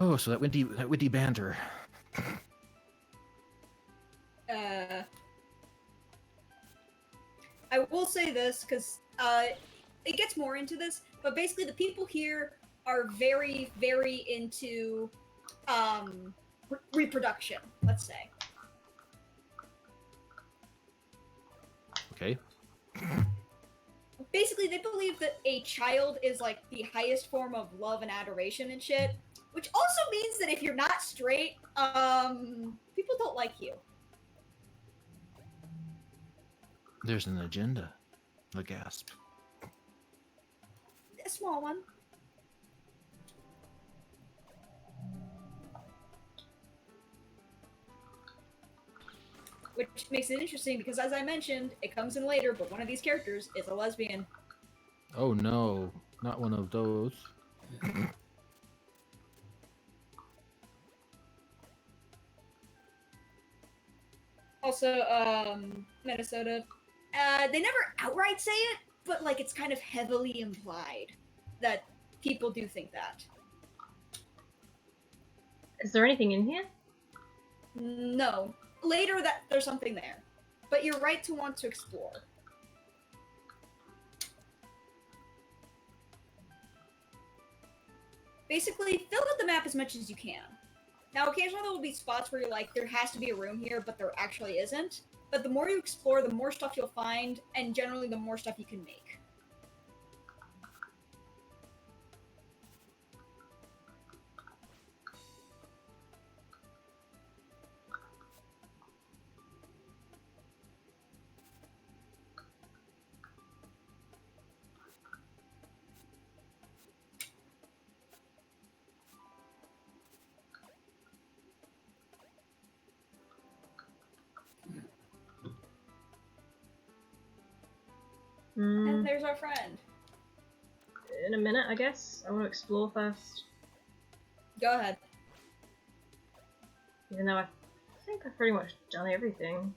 Oh, so that witty banter. I will say this, because it gets more into this, but basically the people here are very, very into reproduction, let's say. Okay. Basically, they believe that a child is like the highest form of love and adoration and shit, which also means that if you're not straight, people don't like you. There's an agenda. A gasp. A small one. Which makes it interesting because, as I mentioned, it comes in later, but one of these characters is a lesbian. Oh no, not one of those. Also, Minnesota. They never outright say it, but like it's kind of heavily implied that people do think that. Is there anything in here? No. Later that there's something there. But you're right to want to explore. Basically, fill out the map as much as you can. Now, occasionally there will be spots where you're like, there has to be a room here, but there actually isn't. But the more you explore, the more stuff you'll find, and generally the more stuff you can make. And there's our friend. In a minute, I guess. I want to explore first. Go ahead. Even though I think I've pretty much done everything.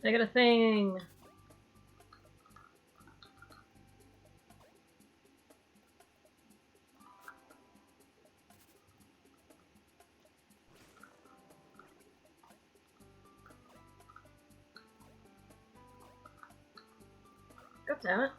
I got a thing! God damn it.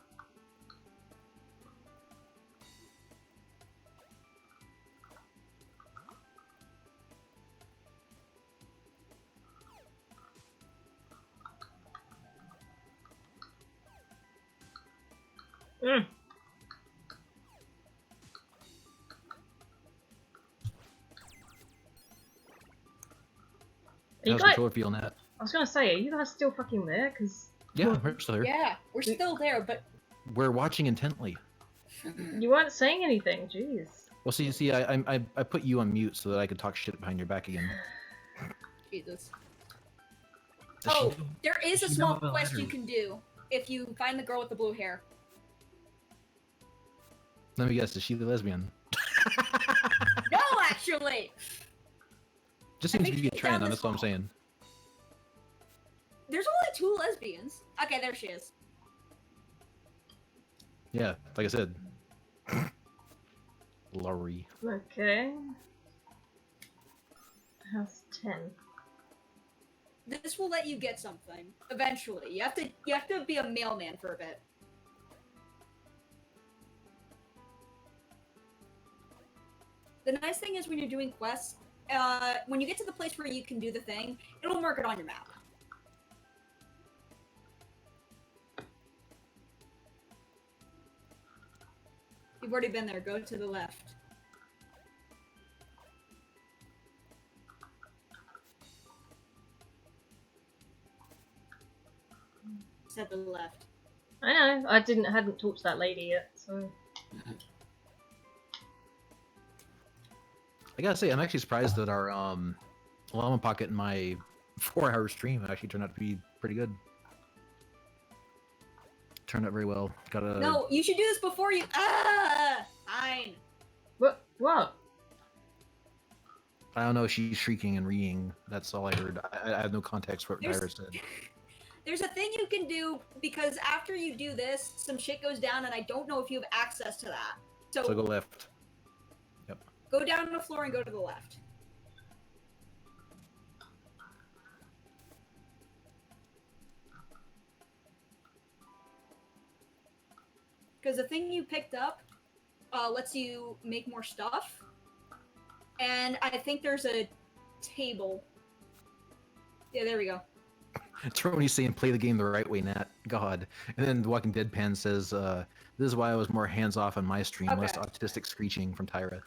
How's the trophy on that? I was gonna say, are you guys still fucking there? Cause Yeah, we're still here. Yeah, we're still there, but We're watching intently. you weren't saying anything, jeez. Well, see, I put you on mute so that I could talk shit behind your back again. Jesus. Does she Oh, know- there is a does she small know about quest that, or- you can do if you find the girl with the blue hair. Let me guess, is she the lesbian? No, actually! Just I seems to think be a she's trend, down that's this what I'm hall. saying. There's only 2 lesbians. Okay, there she is. Yeah, like I said. Laurie. Okay. House 10. This will let you get something eventually. You have to be a mailman for a bit. The nice thing is when you're doing quests, when you get to the place where you can do the thing, it'll mark it on your map. You've already been there. Go to the left. It's at the left. I know. I hadn't talked to that lady yet, so. I gotta say, I'm actually surprised that our llama pocket in my 4-hour stream actually turned out to be pretty good. Turned out very well. Got a No, you should do this before you. Fine. What? What? I don't know. She's shrieking and reeing. That's all I heard. I have no context for what Tyra said. There's a thing you can do because after you do this, some shit goes down, and I don't know if you have access to that. So go left. Yep. Go down the floor and go to the left. Because the thing you picked up lets you make more stuff. And I think there's a table. Yeah, there we go. Trony's saying, play the game the right way, Nat. God. And then the Walking Dead Pan says, this is why I was more hands-off on my stream, Okay. less autistic screeching from Tyra.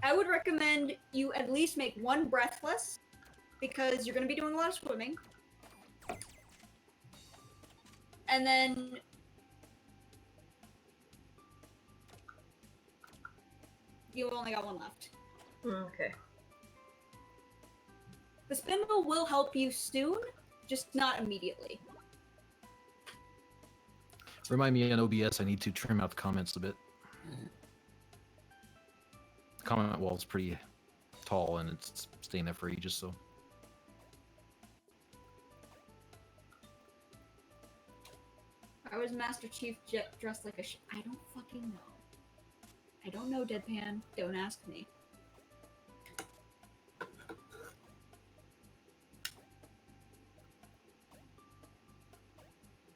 I would recommend you at least make one breathless, because you're going to be doing a lot of swimming. And then... you only got one left. Okay. The spindle will help you soon, just not immediately. Remind me on OBS, I need to trim out the comments a bit. The comment wall's pretty tall and it's staying there for ages, so. I was Master Chief dressed like a I don't fucking know. I don't know, Deadpan. Don't ask me.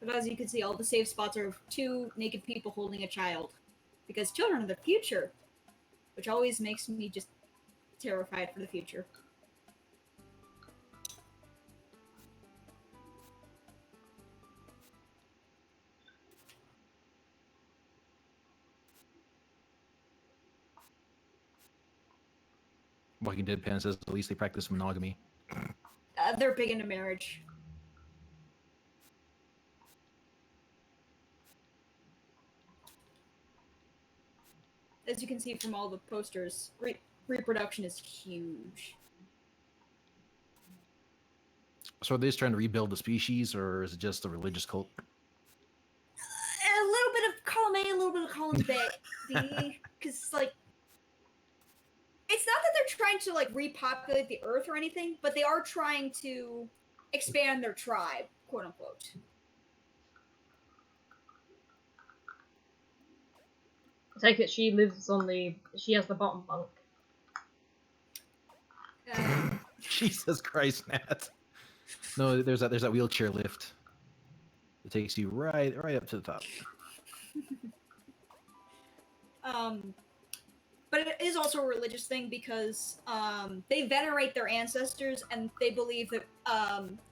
But as you can see, all the safe spots are of 2 naked people holding a child. Because children are the future. Which always makes me just terrified for the future. Walking Dead Pan says, at least they practice monogamy. They're big into marriage. As you can see from all the posters, reproduction is huge. So are they just trying to rebuild the species, or is it just a religious cult? A little bit of column A, a little bit of column B. Because, like, it's not that they're trying to, like, repopulate the Earth or anything, but they are trying to expand their tribe, quote unquote. I take it she lives on she has the bottom bunk. Jesus Christ, Nat. No, there's that wheelchair lift. It takes you right up to the top. But it is also a religious thing because they venerate their ancestors and they believe that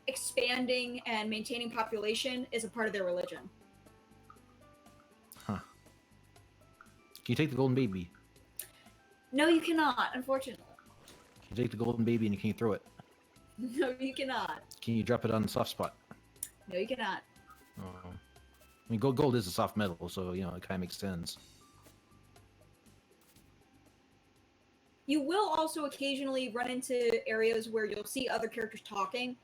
expanding and maintaining population is a part of their religion. Huh. Can you take the golden baby? No, you cannot, unfortunately. Can you take the golden baby and can you throw it? No, you cannot. Can you drop it on the soft spot? No, you cannot. Oh. I mean, gold is a soft metal, so, you know, it kind of makes sense. You will also occasionally run into areas where you'll see other characters talking,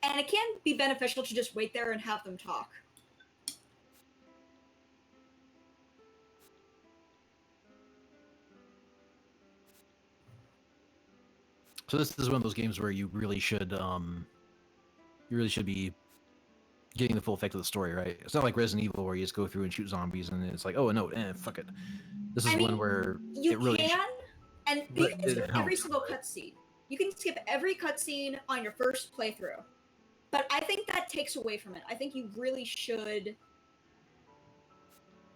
and it can be beneficial to just wait there and have them talk. So this is one of those games where you really should be getting the full effect of the story, right? It's not like Resident Evil where you just go through and shoot zombies and it's like, oh no, fuck it. This is one where you can, and you can skip every helps. single cutscene. You can skip every cutscene on your first playthrough, but I think that takes away from it. I think you really should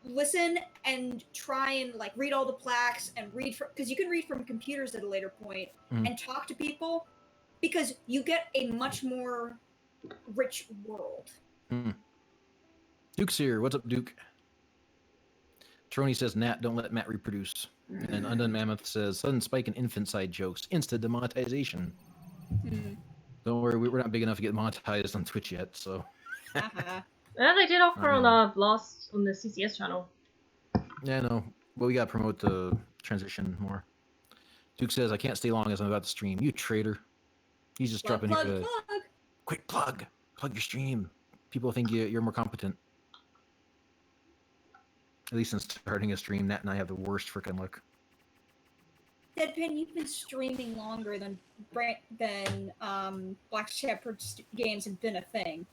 listen and try and like read all the plaques and read from, because you can read from computers at a later point and talk to people, because you get a much more rich world. Duke's here. What's up, Duke? Trony says, Nat, don't let Matt reproduce. And Undone Mammoth says, sudden spike in infant side jokes. Insta demonetization. Don't worry, we're not big enough to get monetized on Twitch yet, so. Yeah, they did offer I on know. Blast on the CCS channel. Yeah, no. But we gotta promote the transition more. Duke says, I can't stay long as I'm about to stream. You traitor. He's just Plug, dropping plug, here to plug. quick plug. Plug your stream. People think you're more competent. At least since starting a stream, Nat and I have the worst freaking luck. Deadpan, you've been streaming longer than Black Shepherd games have been a thing.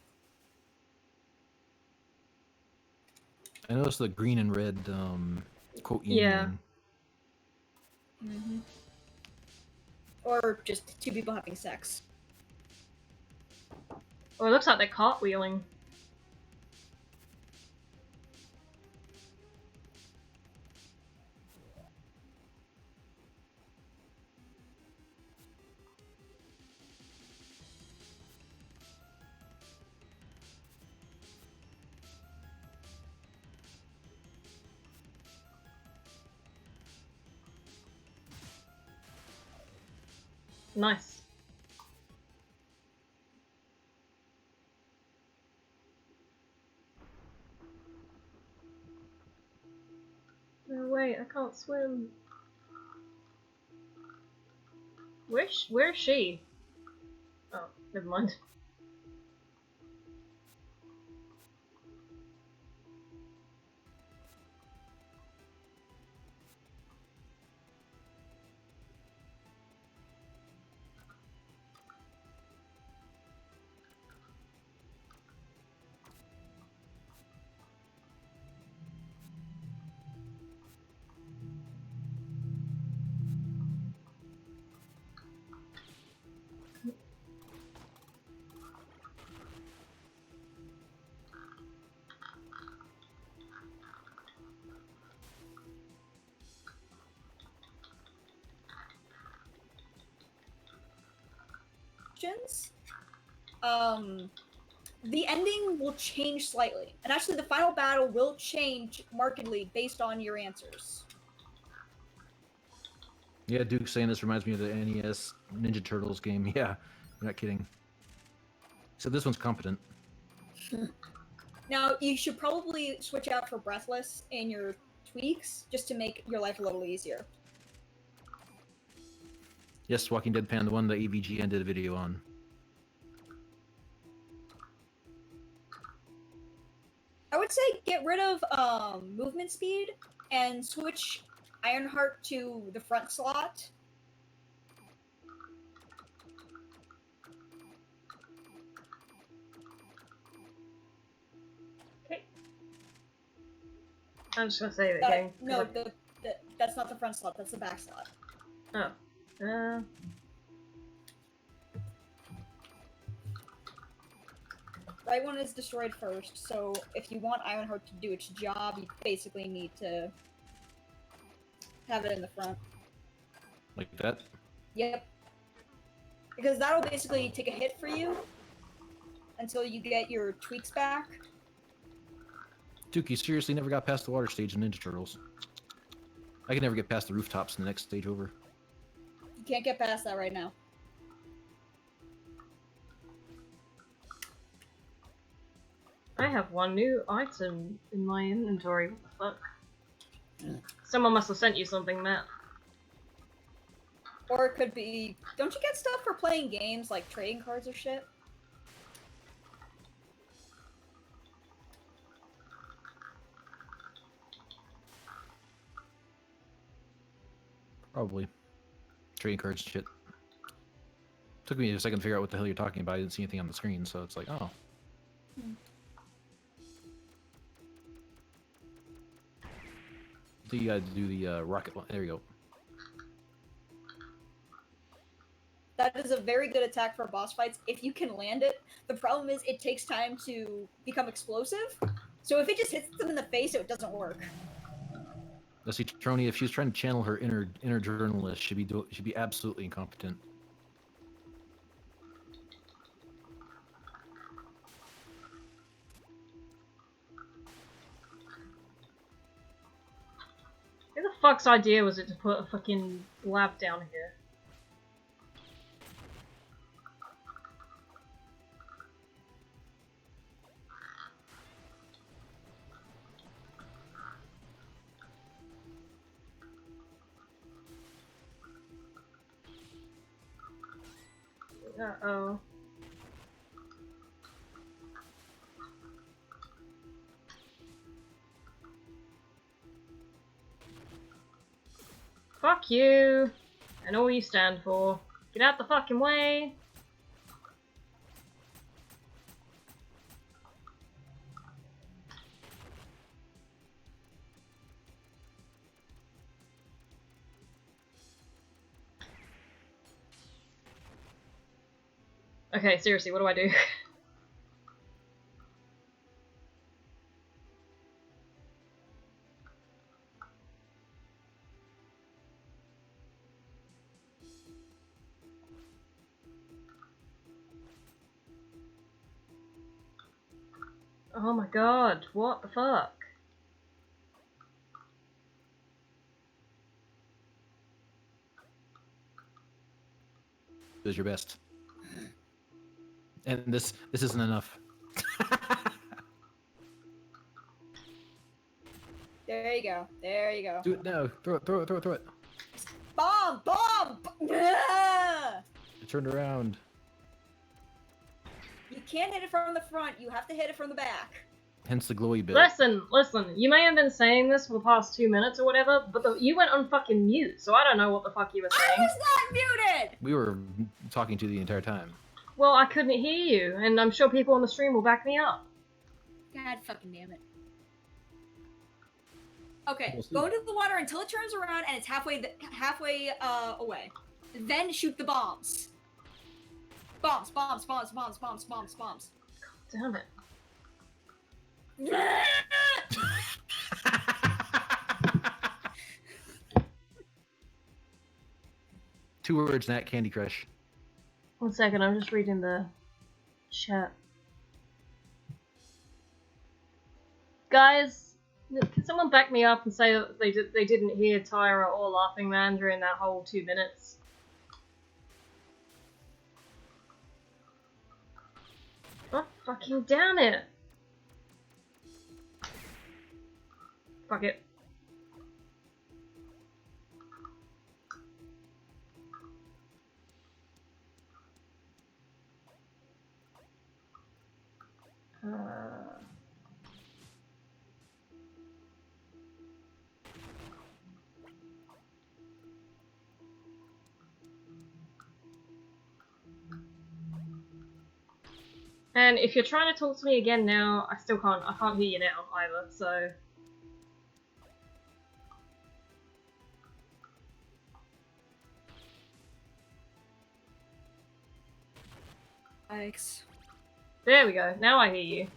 I noticed the green and red quote Yeah. union. Or just two people having sex. Oh, it looks like they're cartwheeling. Nice. No, wait, I can't swim. Where's she? Oh, never mind. The ending will change slightly, and actually the final battle will change markedly based on your answers. Yeah, Duke's saying this reminds me of the NES Ninja Turtles game. Yeah, you're not kidding. So this one's competent. Now, you should probably switch out for Breathless in your tweaks, just to make your life a little easier. Yes, Walking Dead Pan, the one the AVGN did a video on. I would say get rid of movement speed and switch Ironheart to the front slot. Okay. I'm just gonna save it again. No, that's not the front slot, that's the back slot. Oh. Right one is destroyed first, so if you want Ironheart to do its job, you basically need to have it in the front. Like that? Yep. Because that'll basically take a hit for you until you get your tweaks back. Duke, you seriously never got past the water stage in Ninja Turtles. I can never get past the rooftops in the next stage over. You can't get past that right now. I have one new item in my inventory. What the fuck? Someone must have sent you something, Matt. Or it could be... Don't you get stuff for playing games, like trading cards or shit? Probably. Trading cards and shit. Took me a second to figure out what the hell you're talking about. I didn't see anything on the screen, so it's like, oh. So you gotta do the rocket one. There you go. That is a very good attack for boss fights if you can land it. The problem is it takes time to become explosive. So if it just hits them in the face, it doesn't work. Let's see, Trony, if she's trying to channel her inner journalist, should be absolutely incompetent. fuck's idea was it to put a fucking lab down here? Uh-oh. Fuck you! I know what you stand for. Get out the fucking way! Okay, seriously, what do I do? Oh my god, what the fuck? Do your best. And this isn't enough. There you go. There you go. Do it now. Throw it, throw it, throw it, throw it. Bomb! Bomb! Ah! It turned around. You can't hit it from the front. You have to hit it from the back. Hence the glowy bit. Listen, you may have been saying this for the past 2 minutes or whatever, but you went on fucking mute, so I don't know what the fuck you were I saying. was not muted! We were talking to the entire time. Well, I couldn't hear you, and I'm sure people on the stream will back me up. God fucking damn it. Okay, We'll see. go into the water until it turns around and it's halfway away. Then shoot the bombs. Bombs, bombs, bombs, bombs, bombs, bombs, bombs. Damn it. Two words, Nat Candy Crush. 1 second, I'm just reading the chat. Guys, can someone back me up and say that they didn't hear Tyra or LaughingMan during that whole 2 minutes? Oh, fucking damn it! Fuck it. And if you're trying to talk to me again now, I can't hear you now either, so... Thanks. There we go, now I hear you.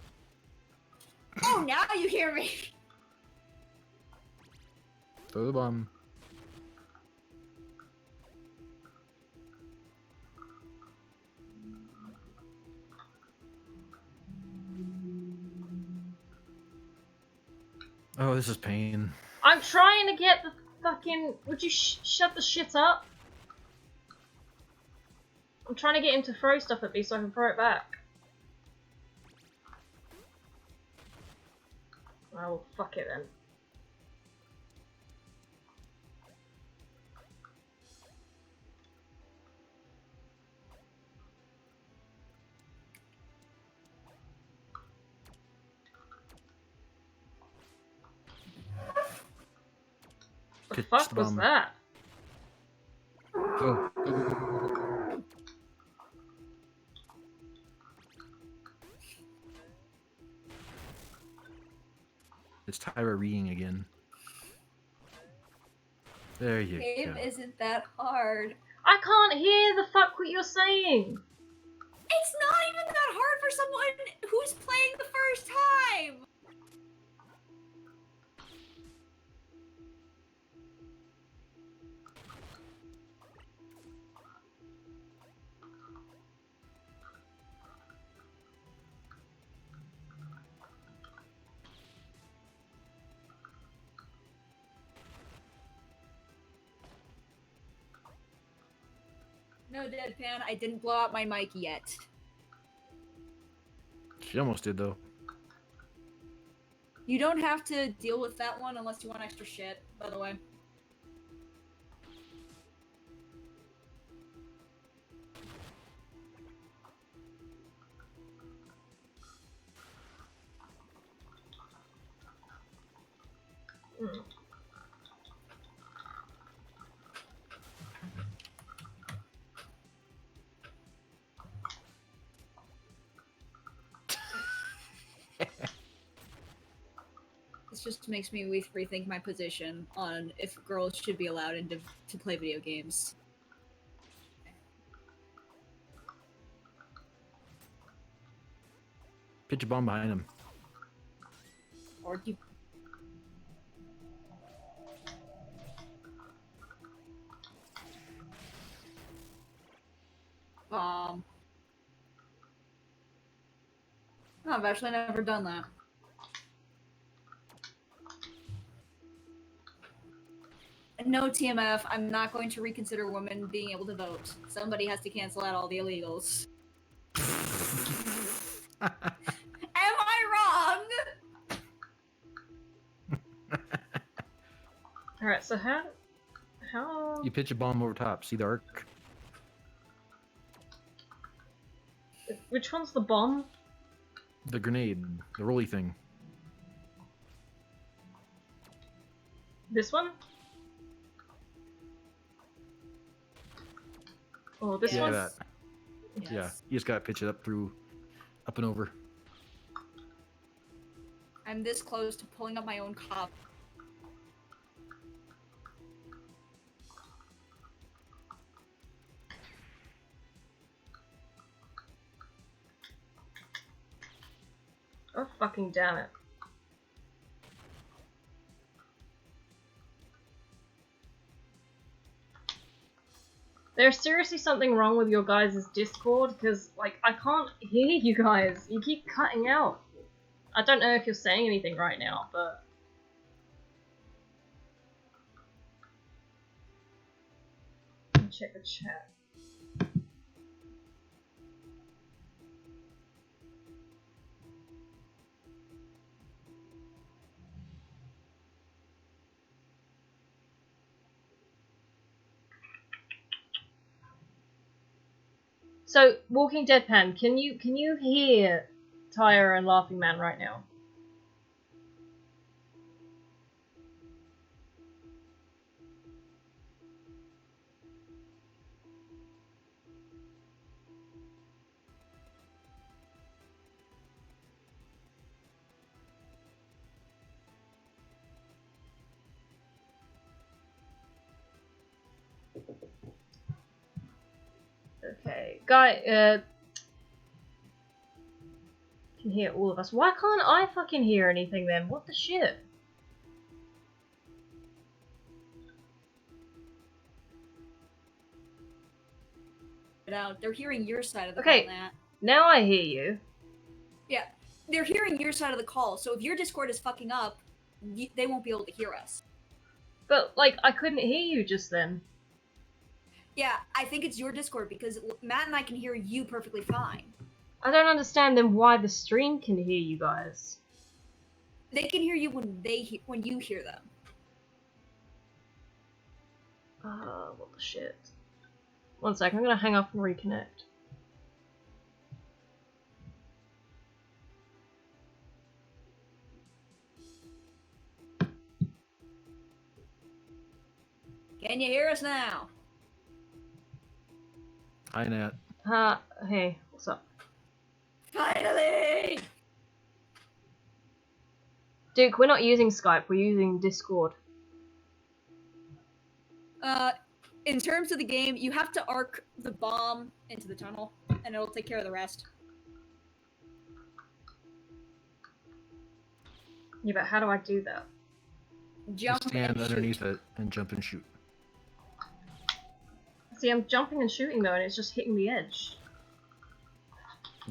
Oh, now you hear me! Throw the bomb. Oh, this is pain. I'm trying to get the fucking... Would you shut the shit up? I'm trying to get him to throw stuff at me so I can throw it back. Oh, fuck it then. The Pitch fuck the was bomb. that? Go. Go, go, go, go, go. It's Tyra reading again. There you Game go. isn't that hard. I can't hear the fuck what you're saying! It's not even that hard for someone who's playing the first time! No, Deadpan, I didn't blow out my mic yet. She almost did, though. You don't have to deal with that one unless you want extra shit, by the way. Mm. This just makes me rethink my position on if girls should be allowed to play video games. Pitch a bomb behind him. Or you... No, I've actually never done that. No, TMF, I'm not going to reconsider women being able to vote. Somebody has to cancel out all the illegals. Am I wrong? Alright, so how... You pitch a bomb over top. See the arc? Which one's the bomb? The grenade. The rolly thing. This one? Oh, this Yeah, one? that. Yes. Yeah, you just gotta pitch it up and over. I'm this close to pulling up my own cop. Oh, fucking damn it. There's seriously something wrong with your guys' Discord, because, like, I can't hear you guys. You keep cutting out. I don't know if you're saying anything right now, but... Let me check the chat. So, Walking Deadpan, can you hear Tyra and LaughingMan right now? Okay, guy, can hear all of us. Why can't I fucking hear anything then? What the shit? Out. They're hearing your side of the Okay. call, Nat. Now I hear you. Yeah, they're hearing your side of the call, so if your Discord is fucking up, they won't be able to hear us. But, like, I couldn't hear you just then. Yeah, I think it's your Discord, because Matt and I can hear you perfectly fine. I don't understand then why the stream can hear you guys. They can hear you when you hear them. What the shit. One sec, I'm gonna hang up and reconnect. Can you hear us now? Hi, Nat. Hey, what's up? Finally! Duke, we're not using Skype, we're using Discord. In terms of the game, you have to arc the bomb into the tunnel, and it'll take care of the rest. Yeah, but how do I do that? Jump Stand and underneath shoot. it and jump and shoot. See, I'm jumping and shooting though, and it's just hitting the edge.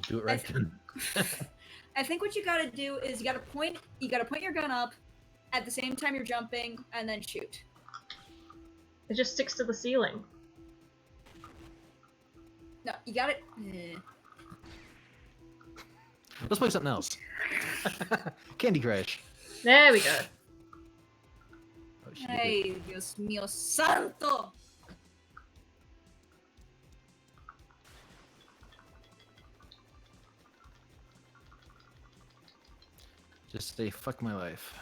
Do it right then. I think what you gotta do is you gotta point your gun up at the same time you're jumping, and then shoot. It just sticks to the ceiling. No, you got it. Eh. Let's play something else. Candy Crush. There we go. Oh, she did it. Ay, Dios mío santo! Just say fuck my life.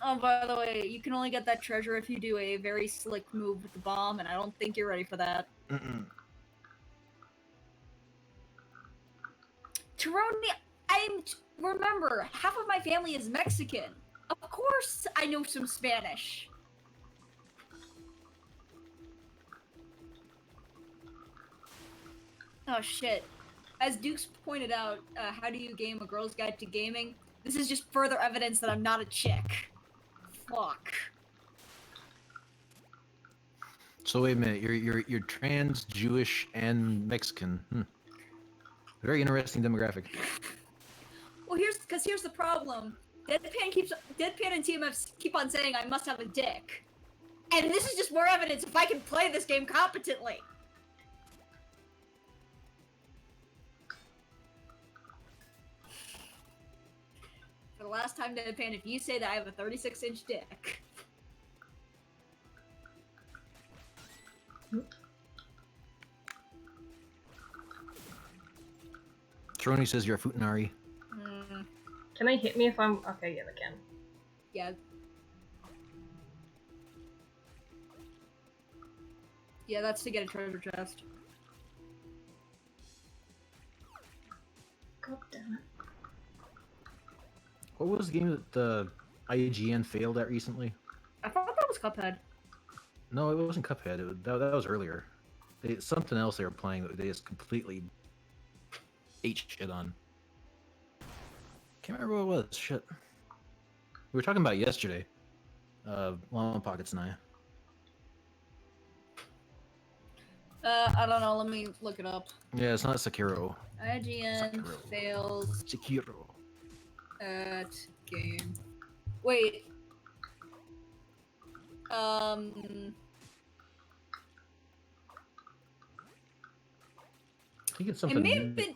Oh, by the way, you can only get that treasure if you do a very slick move with the bomb, and I don't think you're ready for that. Mm-mm. Tironi, remember, half of my family is Mexican. Of course I know some Spanish. Oh shit. As Dukes pointed out, how do you game a girl's guide to gaming? This is just further evidence that I'm not a chick. Fuck. So wait a minute, you're trans, Jewish, and Mexican. Very interesting demographic. Well, here's the problem. Deadpan and TMF keep on saying I must have a dick. And this is just more evidence if I can play this game competently. For the last time, Deadpan, if you say that I have a 36-inch dick. Trony says you're a Futanari. Can they hit me if I'm... Okay, yeah, they can. Yeah. Yeah, that's to get a treasure chest. God damn it. What was the game that the IGN failed at recently? I thought that was Cuphead. No, it wasn't Cuphead. That was earlier. Something else they were playing that they just completely ate shit on. Can't remember what it was. Shit. We were talking about it yesterday. Llama Pockets and I. I don't know. Let me look it up. Yeah, it's not Sekiro. IGN Sekiro. fails Sekiro. at game. Wait. I think it's It something. may have been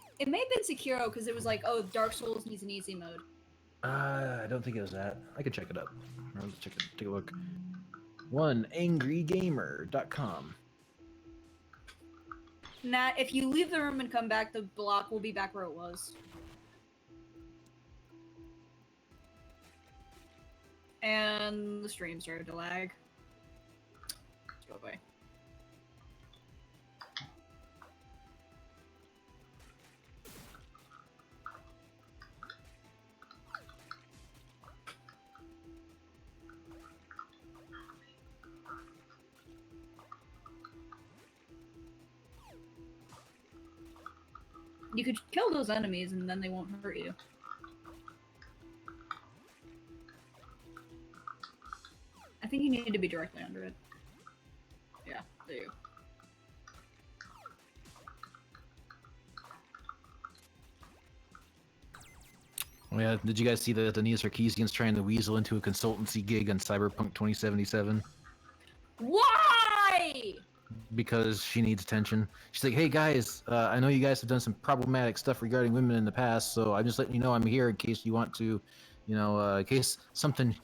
Sekiro because it was like, oh, Dark Souls needs an easy mode. I don't think it was that. I could check it up. Let's take a look. OneAngryGamer.com. Nat, if you leave the room and come back, the block will be back where it was. And the stream started to lag. Let's go away. You could kill those enemies and then they won't hurt you. I think you need to be directly under it. Yeah, there you go. Oh yeah, did you guys see that Anita Sarkeesian's trying to weasel into a consultancy gig on Cyberpunk 2077? Why? Because she needs attention. She's like, hey guys, I know you guys have done some problematic stuff regarding women in the past, so I'm just letting you know I'm here in case you want to, you know, in case something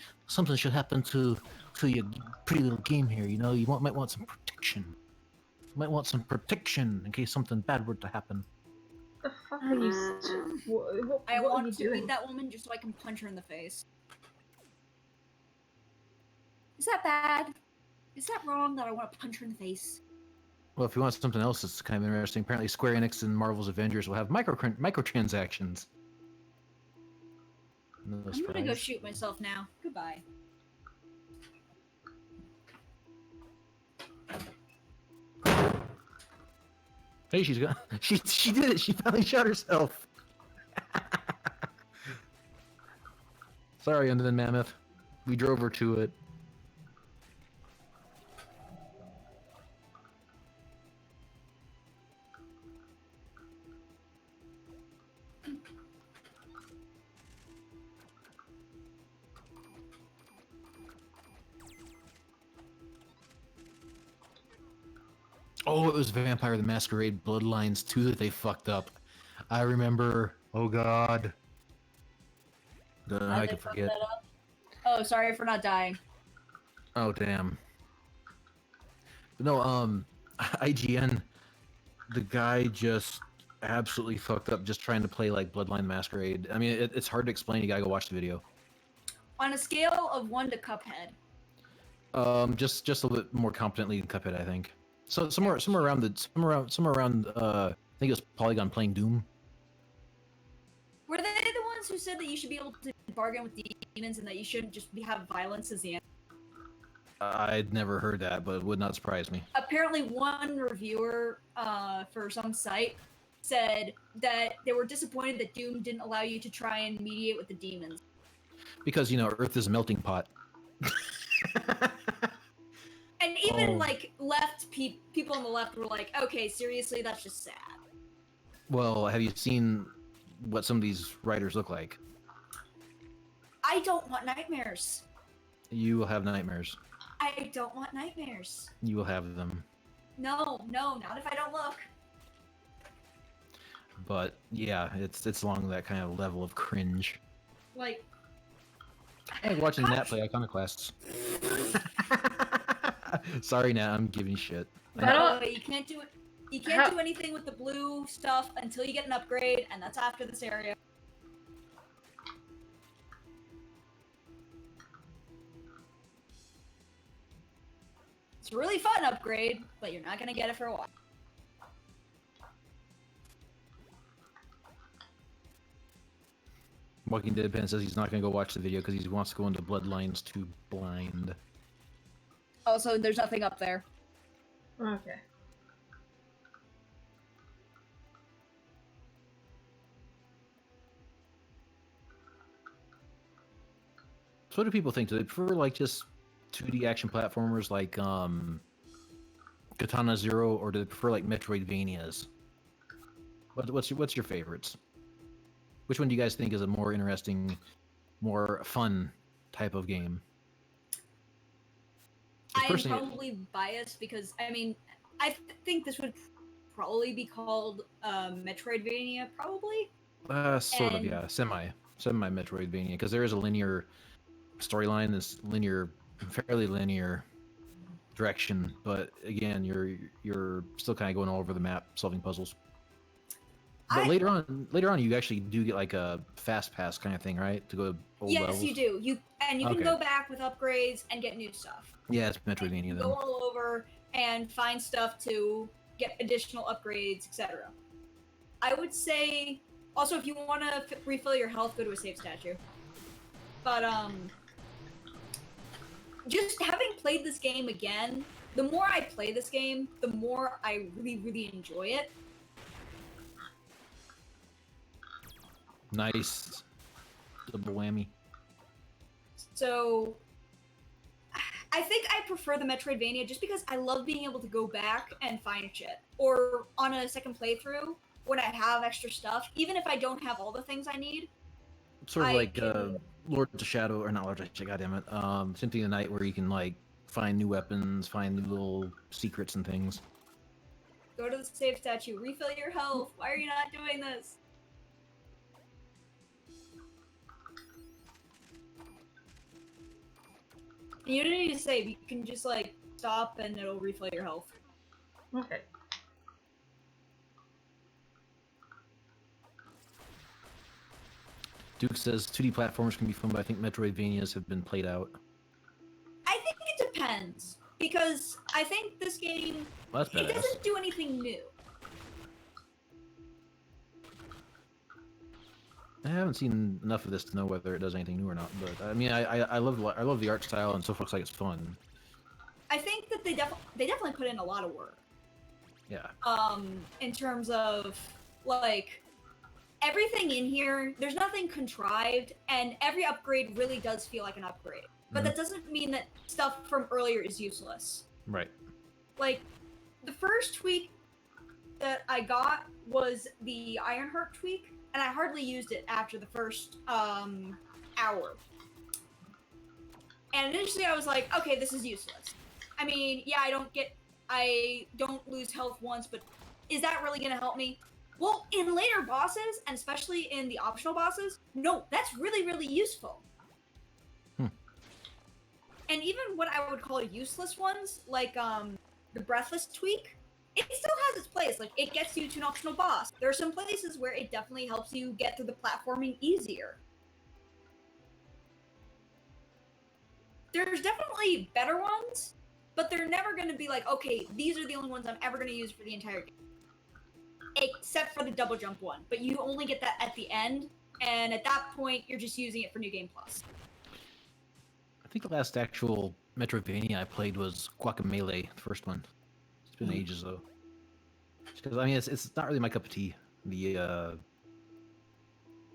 should happen to your pretty little game here, you know, you might want some protection. You might want some protection in case something bad were to happen. The fuck are you... What I are want you to doing? meet that woman just so I can punch her in the face. Is that bad? Is that wrong that I want to punch her in the face? Well, if you want something else that's kind of interesting, apparently Square Enix and Marvel's Avengers will have microtransactions. No I'm surprise. gonna go shoot myself now. Goodbye. Hey, she's got. She did it. She finally shot herself. Sorry, Undead Mammoth. We drove her to it. Oh, it was Vampire the Masquerade Bloodlines 2 that they fucked up. I remember. Oh god. Don't know how I They could fucked forget. that up? Oh, sorry for not dying. Oh damn. But no, IGN, the guy just absolutely fucked up just trying to play like Bloodline Masquerade. I mean, it's hard to explain. You gotta go watch the video. On a scale of 1 to Cuphead. Just a little bit more competently than Cuphead, I think. So somewhere around I think it was Polygon playing Doom. Were they the ones who said that you should be able to bargain with demons and that you shouldn't just have violence as the end? I'd never heard that, but it would not surprise me. Apparently, one reviewer for some site said that they were disappointed that Doom didn't allow you to try and mediate with the demons. Because, you know, Earth is a melting pot. And even, like, people on the left were like, okay, seriously, that's just sad. Well, have you seen what some of these writers look like? I don't want nightmares. You will have nightmares. I don't want nightmares. You will have them. No, not if I don't look. But yeah, it's along that kind of level of cringe. Like, I like watching Nat play Iconoclasts. Sorry, Nat, I'm giving you shit. you can't do it. You can't do anything with the blue stuff until you get an upgrade, and that's after this area. It's a really fun upgrade, but you're not gonna get it for a while. Walking Dead Pen says he's not gonna go watch the video because he wants to go into Bloodlines 2 blind. Also, there's nothing up there. Okay. So what do people think? Do they prefer like just 2D action platformers like Katana Zero, or do they prefer like Metroidvanias? What's your favorites? Which one do you guys think is a more interesting, more fun type of game? I am probably biased because, I mean, I think this would probably be called Metroidvania, probably? Sort of, yeah. Semi Metroidvania, because there is a linear storyline, this fairly linear direction, but again, you're still kind of going all over the map solving puzzles. But later on, you actually do get like a fast pass kind of thing, right? To go old levels. Yes, you do. You can go back with upgrades and get new stuff. Yeah, it's Metroidvania then. Go all over and find stuff to get additional upgrades, etc. I would say also if you want to refill your health, go to a save statue. But just having played this game again, the more I play this game, the more I really enjoy it. Nice. Double whammy. So, I think I prefer the Metroidvania just because I love being able to go back and find shit. Or on a second playthrough, when I have extra stuff, even if I don't have all the things I need. Sort of like Lords of Shadow, or not Lords of Shadow, goddammit. Symphony of the Night, where you can like find new weapons, find new little secrets and things. Go to the save statue, refill your health. Why are you not doing this? You don't need to save, you can just like stop and it'll refill your health. Okay. Duke says 2D platformers can be fun, but I think Metroidvanias have been played out. I think it depends. Because I think this game, it doesn't do anything new. I haven't seen enough of this to know whether it does anything new or not, but I mean, I love the art style, and so looks like it's fun. I think that they definitely put in a lot of work. Yeah. In terms of like everything in here, there's nothing contrived, and every upgrade really does feel like an upgrade. But that doesn't mean that stuff from earlier is useless. Right. Like the first tweak that I got was the Ironheart tweak. And I hardly used it after the first hour. And initially I was like, okay, this is useless. I mean, yeah, I I don't lose health once, but is that really gonna help me? Well, in later bosses, and especially in the optional bosses, no, that's really, really useful. And even what I would call useless ones, like the Breathless tweak, it still has its place. Like, it gets you to an optional boss. There are some places where it definitely helps you get through the platforming easier. There's definitely better ones, but they're never going to be like, okay, these are the only ones I'm ever going to use for the entire game. Except for the double jump one. But you only get that at the end, and at that point, you're just using it for New Game Plus. I think the last actual Metroidvania I played was Guacamelee, the first one. It's been ages though. Because I mean, it's not really my cup of tea. The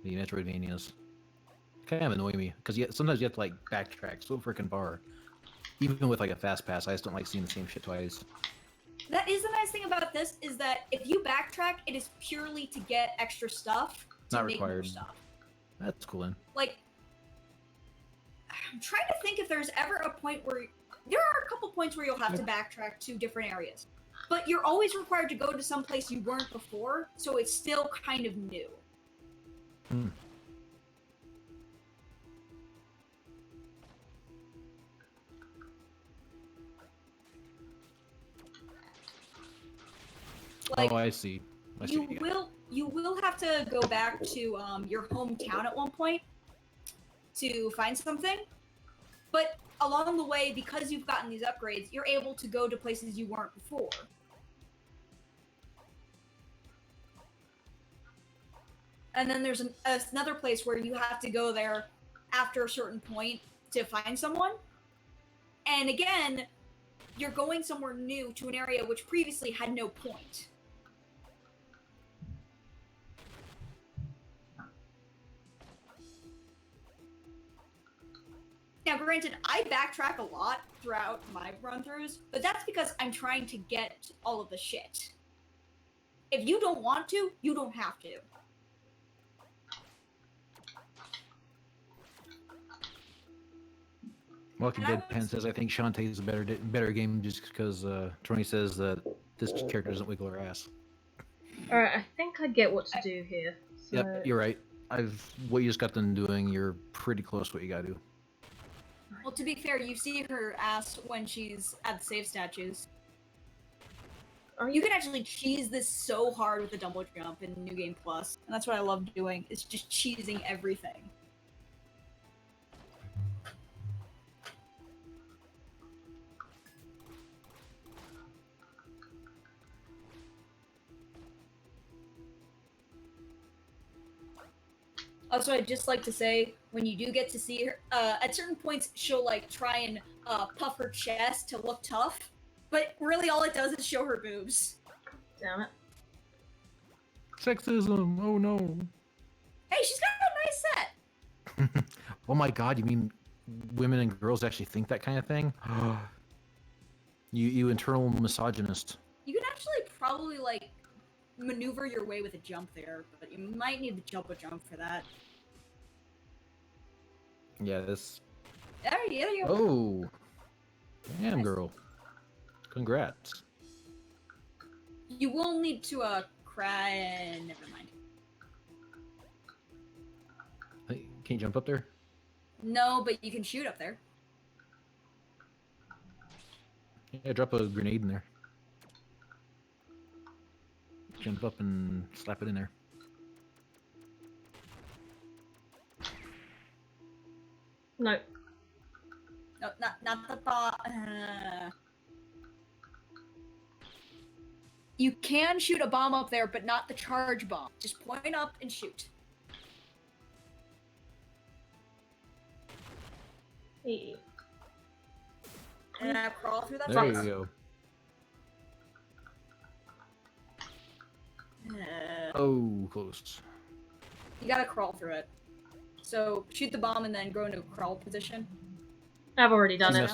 Metroidvanias kind of annoy me because sometimes you have to like backtrack so freaking far. Even with like a fast pass, I just don't like seeing the same shit twice. That is the nice thing about this, is that if you backtrack, it is purely to get extra stuff. Not make required. More stuff. That's cool then. Like, I'm trying to think if there's ever a point where... There are a couple points where you'll have to backtrack to different areas. But you're always required to go to some place you weren't before, so it's still kind of new. Like, oh, I see. You will have to go back to your hometown at one point to find something, but along the way, because you've gotten these upgrades, you're able to go to places you weren't before. And then there's another place where you have to go there after a certain point to find someone. And again, you're going somewhere new to an area which previously had no point. Now, granted, I backtrack a lot throughout my run-throughs, but that's because I'm trying to get all of the shit. If you don't want to, you don't have to. Walking Deadpan says, I think Shantae is a better game just because Tony says that this character doesn't wiggle her ass. Alright, I think I get what to do here. So... Yep, you're right. What you just got done doing, you're pretty close to what you gotta do. Well, to be fair, you see her ass when she's at the save statues. You can actually cheese this so hard with the double jump in New Game Plus, and that's what I love doing, is just cheesing everything. Also, I'd just like to say, when you do get to see her, at certain points, she'll, like, try and puff her chest to look tough, but really all it does is show her boobs. Damn it. Sexism, oh no. Hey, she's got a nice set! Oh my god, you mean women and girls actually think that kind of thing? you internal misogynist. You can actually probably, like, maneuver your way with a jump there, but you might need the double jump for that. Yeah, this... There you go. Oh! Damn, nice. Girl. Congrats. You will need to, cry... Never mind. Hey, can you jump up there? No, but you can shoot up there. Yeah, drop a grenade in there. Jump up and slap it in there. No. No, not the thought. You can shoot a bomb up there, but not the charge bomb. Just point up and shoot. Hey. And I crawl through that There box. you go. Oh, close. You gotta crawl through it. So, shoot the bomb and then go into a crawl position. I've already done it.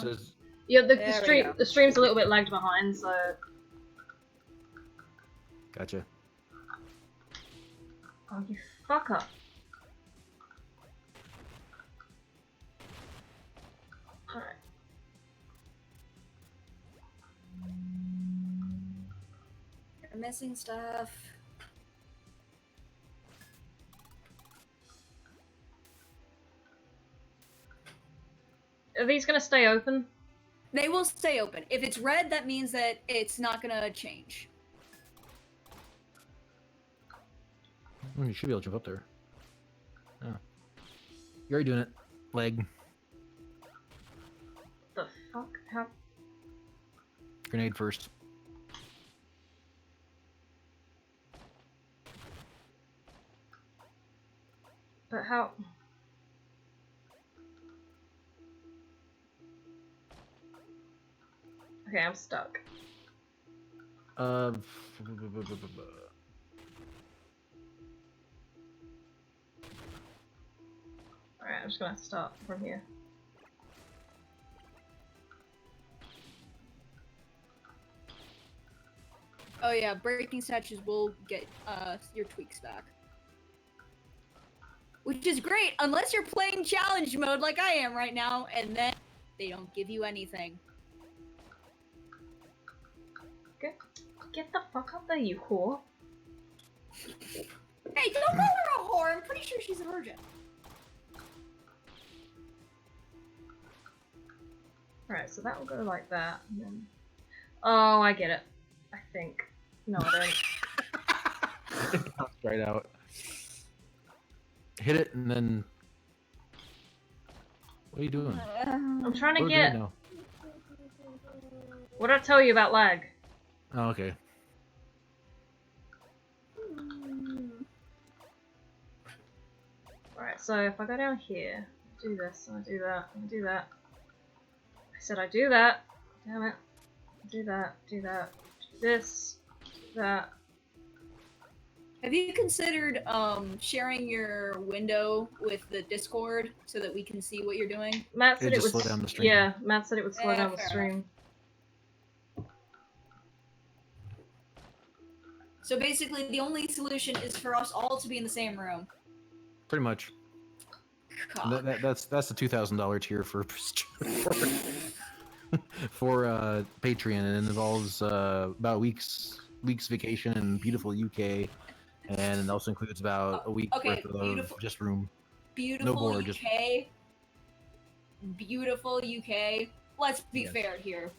Yeah, the stream's a little bit lagged behind, so... Gotcha. Oh, you fucker. Alright. missing stuff. Are these gonna stay open? They will stay open. If it's red, that means that it's not gonna change. You should be able to jump up there. Oh. You're already doing it. Leg. The fuck? How? Grenade first. But how? Okay, I'm stuck. Alright, Alright, I'm just gonna start from here. Oh yeah, breaking statues will get your tweaks back. Which is great, unless you're playing challenge mode like I am right now, and then they don't give you anything. Get the fuck up there, you whore. Hey, don't call her a whore, I'm pretty sure she's a virgin. Alright, so that will go like that. And then... Oh, I get it. I think. No, I don't. It pops right out. Hit it and then. What are you doing? I'm trying to What are we get. doing now? What did I tell you about lag? Oh, okay. Alright, so if I go down here, do this, and I do that, and I do that. I said I do that. Damn it. Do that, do that, do this, do that. Have you considered sharing your window with the Discord so that we can see what you're doing? Matt said It'd it just would. slow down the stream. Yeah, Matt said it would slow down the fair stream. So basically, the only solution is for us all to be in the same room. Pretty much. God. That's the $2,000 tier for for Patreon, and it involves about week's vacation in beautiful UK, and it also includes about a week Okay, worth of beautiful- just room. Beautiful board, UK. Beautiful UK. Let's be Yes. fair here.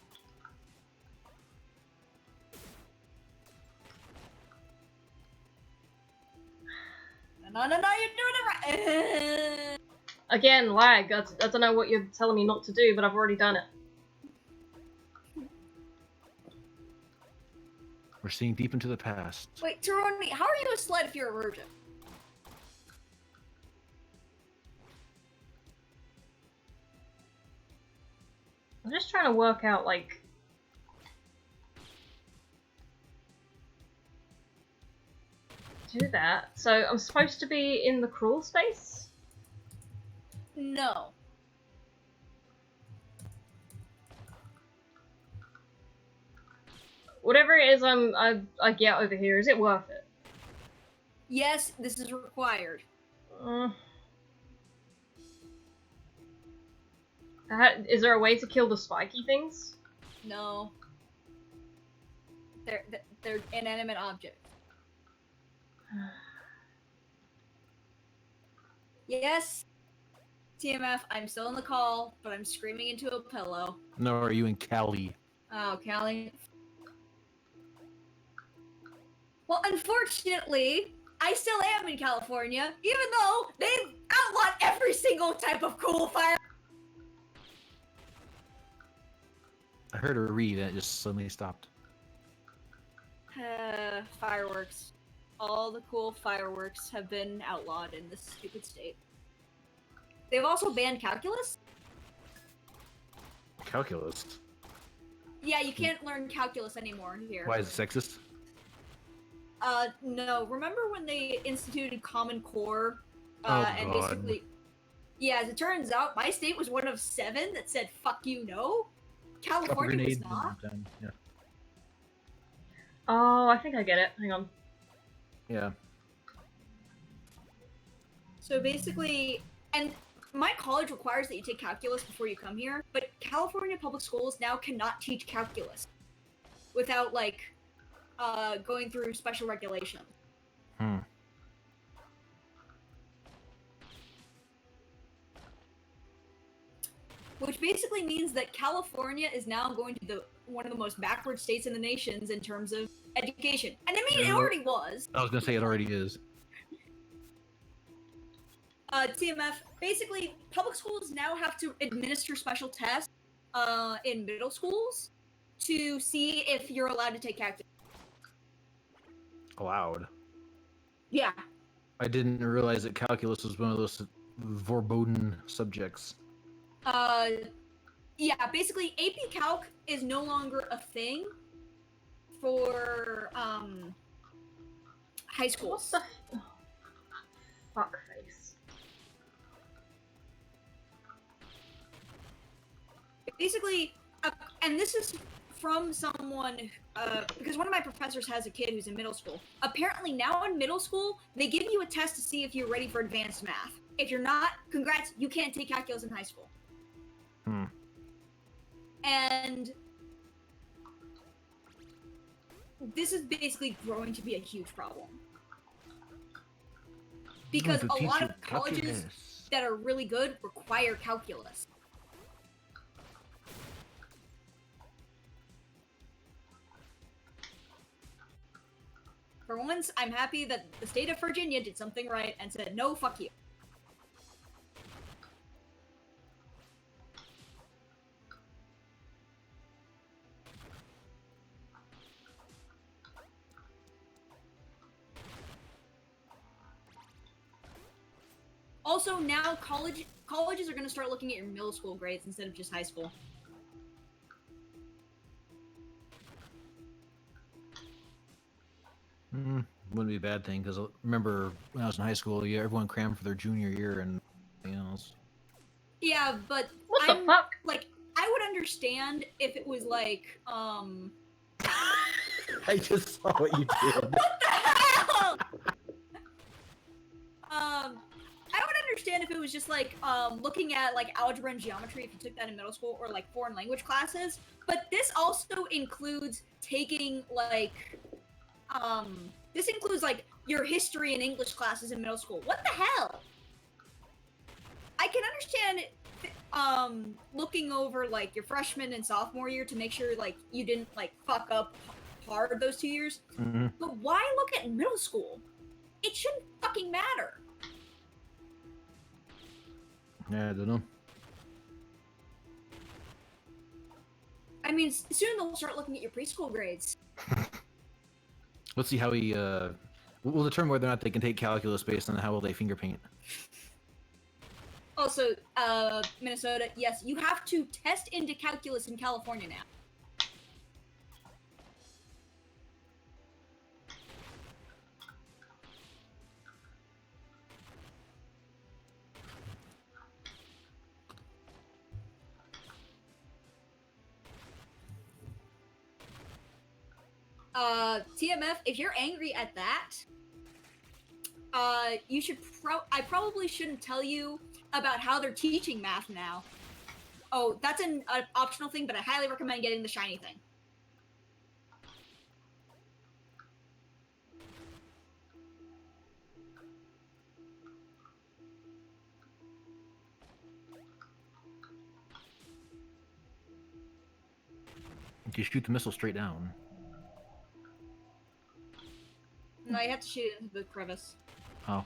No, you're doing it right. Again, lag. I don't know what you're telling me not to do, but I've already done it. We're seeing deep into the past. Wait, Taroni, how are you a slut if you're a virgin? I'm just trying to work out, like... Do that. So I'm supposed to be in the crawl space? No. Whatever it is I get over here, is it worth it? Yes, this is required. Is there a way to kill the spiky things? No. They're inanimate objects. Yes. TMF, I'm still in the call, but I'm screaming into a pillow. No, are you in Cali? Oh, Callie. Well, unfortunately, I still am in California, even though they've outlawed every single type of cool fire. I heard her read and it just suddenly stopped. Fireworks. All the cool fireworks have been outlawed in this stupid state. They've also banned calculus. Calculus? Yeah, you can't learn calculus anymore here. Why is it sexist? No. Remember when they instituted Common Core? Oh, and God. basically, yeah, as it turns out, my state was one of 7 that said "fuck you, no." Drop a California was grenade not. and down. Yeah. Oh, I think I get it. Hang on. Yeah. So basically, and my college requires that you take calculus before you come here, but California public schools now cannot teach calculus without, like, going through special regulations. Hmm. Which basically means that California is now going to be one of the most backward states in the nations in terms of education. And I mean, it already was. I was gonna say it already is. TMF, basically, public schools now have to administer special tests in middle schools to see if you're allowed to take calculus. Allowed. Yeah. I didn't realize that calculus was one of those verboten subjects. Yeah, basically, AP Calc is no longer a thing for, high schools. What the fuckface? Basically, and this is from someone, because one of my professors has a kid who's in middle school. Apparently now in middle school, they give you a test to see if you're ready for advanced math. If you're not, congrats, you can't take calculus in high school. Hmm. And this is basically growing to be a huge problem. Because a lot of colleges that are really good require calculus. For once, I'm happy that the state of Virginia did something right and said, no, fuck you. Also, now colleges are going to start looking at your middle school grades instead of just high school. Wouldn't be a bad thing, because I remember when I was in high school, yeah, everyone crammed for their junior year and anything else. Yeah, but What the fuck? Like, I would understand if it was like, I just saw what you did. What the hell? I would understand if it was just like, looking at like algebra and geometry if you took that in middle school, or like foreign language classes. But this also includes taking like, this includes like your history and English classes in middle school. What the hell? I can understand looking over like your freshman and sophomore year to make sure like you didn't like fuck up hard those 2 years. Mm-hmm. But why look at middle school? It shouldn't fucking matter. Yeah, I don't know. I mean, soon they'll start looking at your preschool grades. Let's see how he, we'll determine whether or not they can take calculus based on how well they finger paint. Also, Minnesota, yes, you have to test into calculus in California now. TMF, if you're angry at that, you should I probably shouldn't tell you about how they're teaching math now. Oh, that's an optional thing, but I highly recommend getting the shiny thing. You shoot the missile straight down. No, you have to shoot it into the crevice. Oh.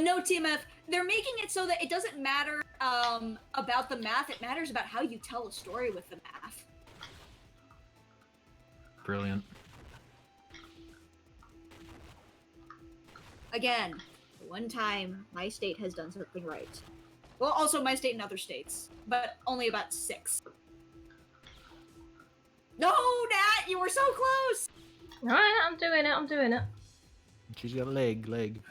No, TMF. They're making it so that it doesn't matter about the math. It matters about how you tell a story with the math. Brilliant. Again, one time my state has done something right. Well, also my state and other states, but only about 6. No, Nat, you were so close! Alright, I'm doing it. She's got a leg.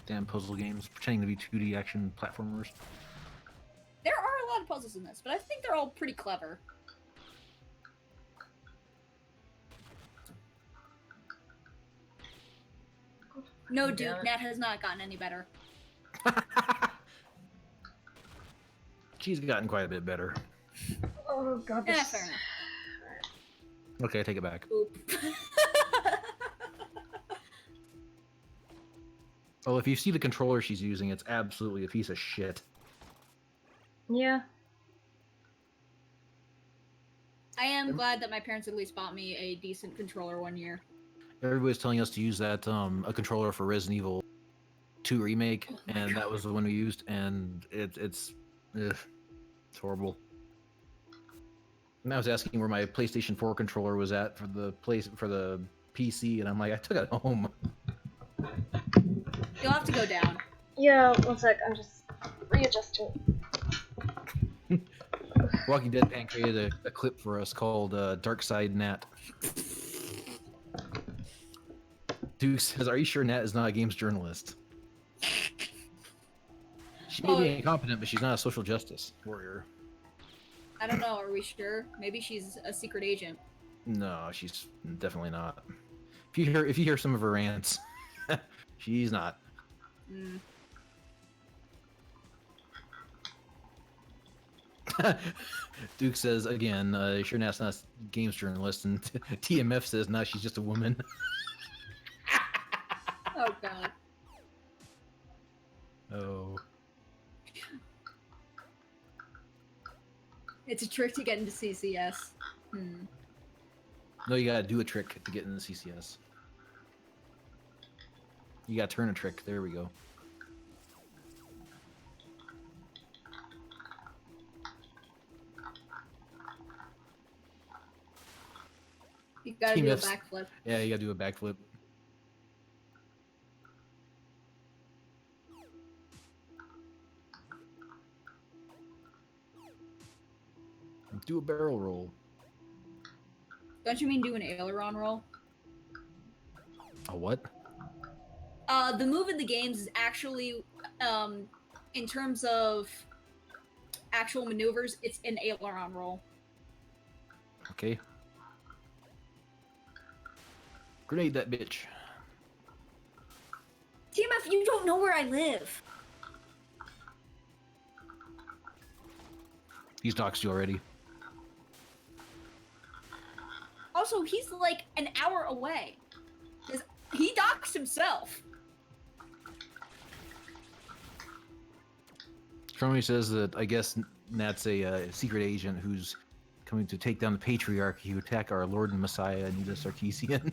Damn puzzle games, pretending to be 2D action platformers. There are a lot of puzzles in this, but I think they're all pretty clever. No, Damn Duke, it. Nat has not gotten any better. She's gotten quite a bit better. Oh god, Yeah, this... fair enough. Okay, I take it back. Oop. Well, if you see the controller she's using, it's absolutely a piece of shit. Yeah. I am glad that my parents at least bought me a decent controller one year. Everybody's telling us to use that a controller for Resident Evil 2 remake, Oh my and God. that was the one we used, and it's horrible. And I was asking where my PlayStation 4 controller was at for the PC, and I'm like, I took it home. You'll have to go down. Yeah, one sec, I'm just readjusting. Walking Deadpan created a clip for us called DARKSYDENAT. Duke says, "Are you sure Nat is not a games journalist?" She may be incompetent, but she's not a social justice warrior. I don't know, are we sure? Maybe she's a secret agent. No, she's definitely not. If you hear some of her rants, she's not. Mm. Duke says again, sure Nat's not a games journalist, and TMF says, no, she's just a woman. Oh god. Oh. It's a trick to get into CCS. No, you gotta do a trick to get into CCS. You gotta turn a trick. There we go. You gotta do a TMF's backflip. Yeah, you gotta do a backflip. Do a barrel roll. Don't you mean do an aileron roll? A what? The move in the games is actually, in terms of actual maneuvers, it's an aileron roll. Okay. Grenade that bitch. TMF, you don't know where I live. He's doxed you already. Also, he's like an hour away. 'Cause he doxed himself. Crony says that I guess Nat's a secret agent who's coming to take down the patriarchy who attack our Lord and Messiah, Anita Sarkeesian.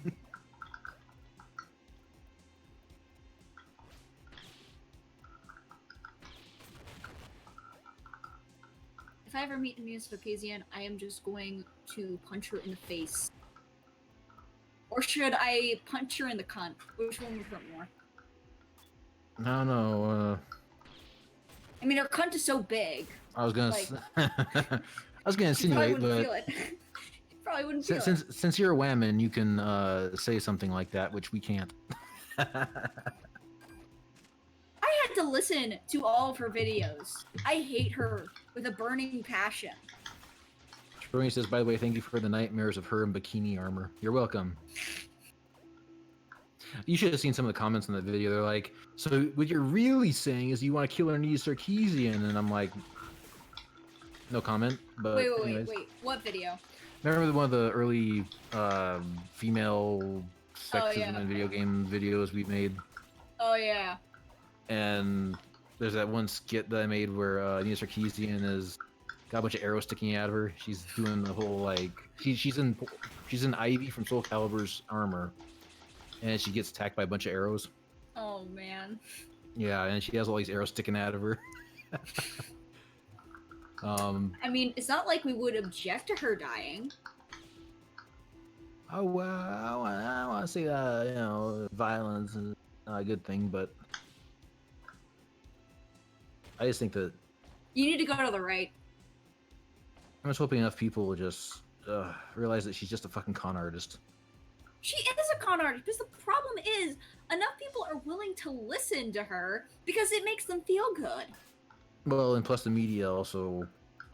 If I ever meet Anita Sarkeesian, I am just going to punch her in the face. Or should I punch her in the cunt? Which one would hurt more? No. I mean, her cunt is so big. I was gonna. Like, I was gonna You probably insinuate, wouldn't but feel it. You probably wouldn't feel it. since you're a whammon, you can say something like that, which we can't. I had to listen to all of her videos. I hate her with a burning passion. Crony says, by the way, thank you for the nightmares of her in bikini armor. You're welcome. You should have seen some of the comments on that video. They're like, so what you're really saying is you want to kill Anita Sarkeesian? And I'm like, no comment. But Wait. What video? Remember one of the early female sexism in video game videos we made? Oh, yeah. And there's that one skit that I made where Anita Sarkeesian has got a bunch of arrows sticking out of her. She's doing the whole like she's in Ivy from Soul Calibur's armor, and she gets attacked by a bunch of arrows. Oh, man. Yeah, and she has all these arrows sticking out of her. I mean, it's not like we would object to her dying. I want to say that violence is not a good thing, but I just think that You need to go to the right. I'm just hoping enough people will just realize that she's just a fucking con artist. She is a con artist, because the problem is, enough people are willing to listen to her because it makes them feel good. Well, and plus the media also.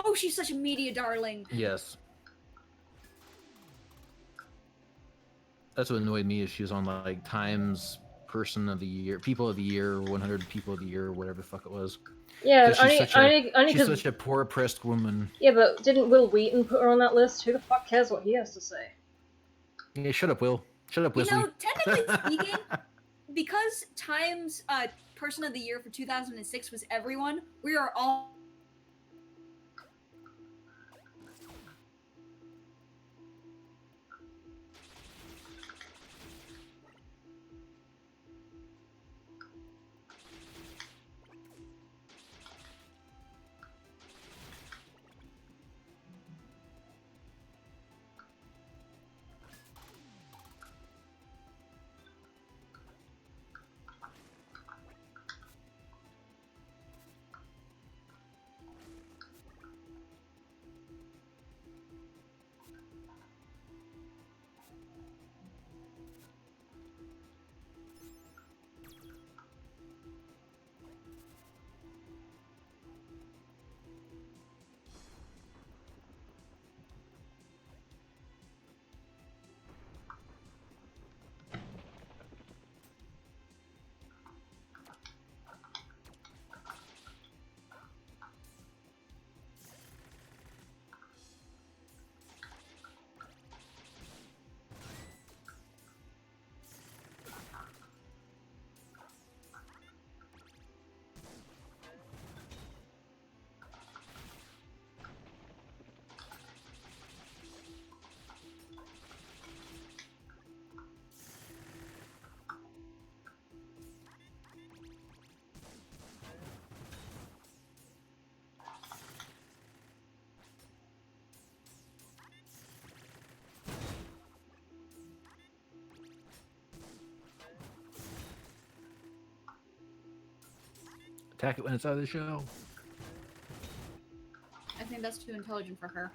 Oh, she's such a media darling. Yes. That's what annoyed me is she was on like Times person of the year, people of the year, 100 people of the year, whatever the fuck it was. Yeah, She's only she's because. such a poor oppressed woman. Yeah, but didn't Will Wheaton put her on that list? Who the fuck cares what he has to say? Yeah, shut up, Will. Shut up, Wesley. You know, technically speaking, because Time's Person of the Year for 2006 was everyone, we are all. Attack it when it's out of the show. I think that's too intelligent for her.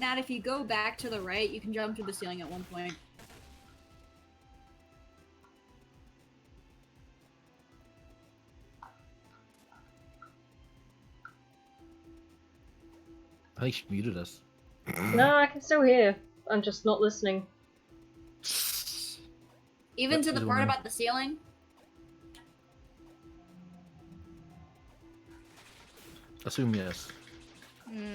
Nat, if you go back to the right, you can jump to the ceiling at one point. I think she muted us. No, I can still hear. I'm just not listening. Even Yep, to the she's part one. about the ceiling? Assume yes. Hmm.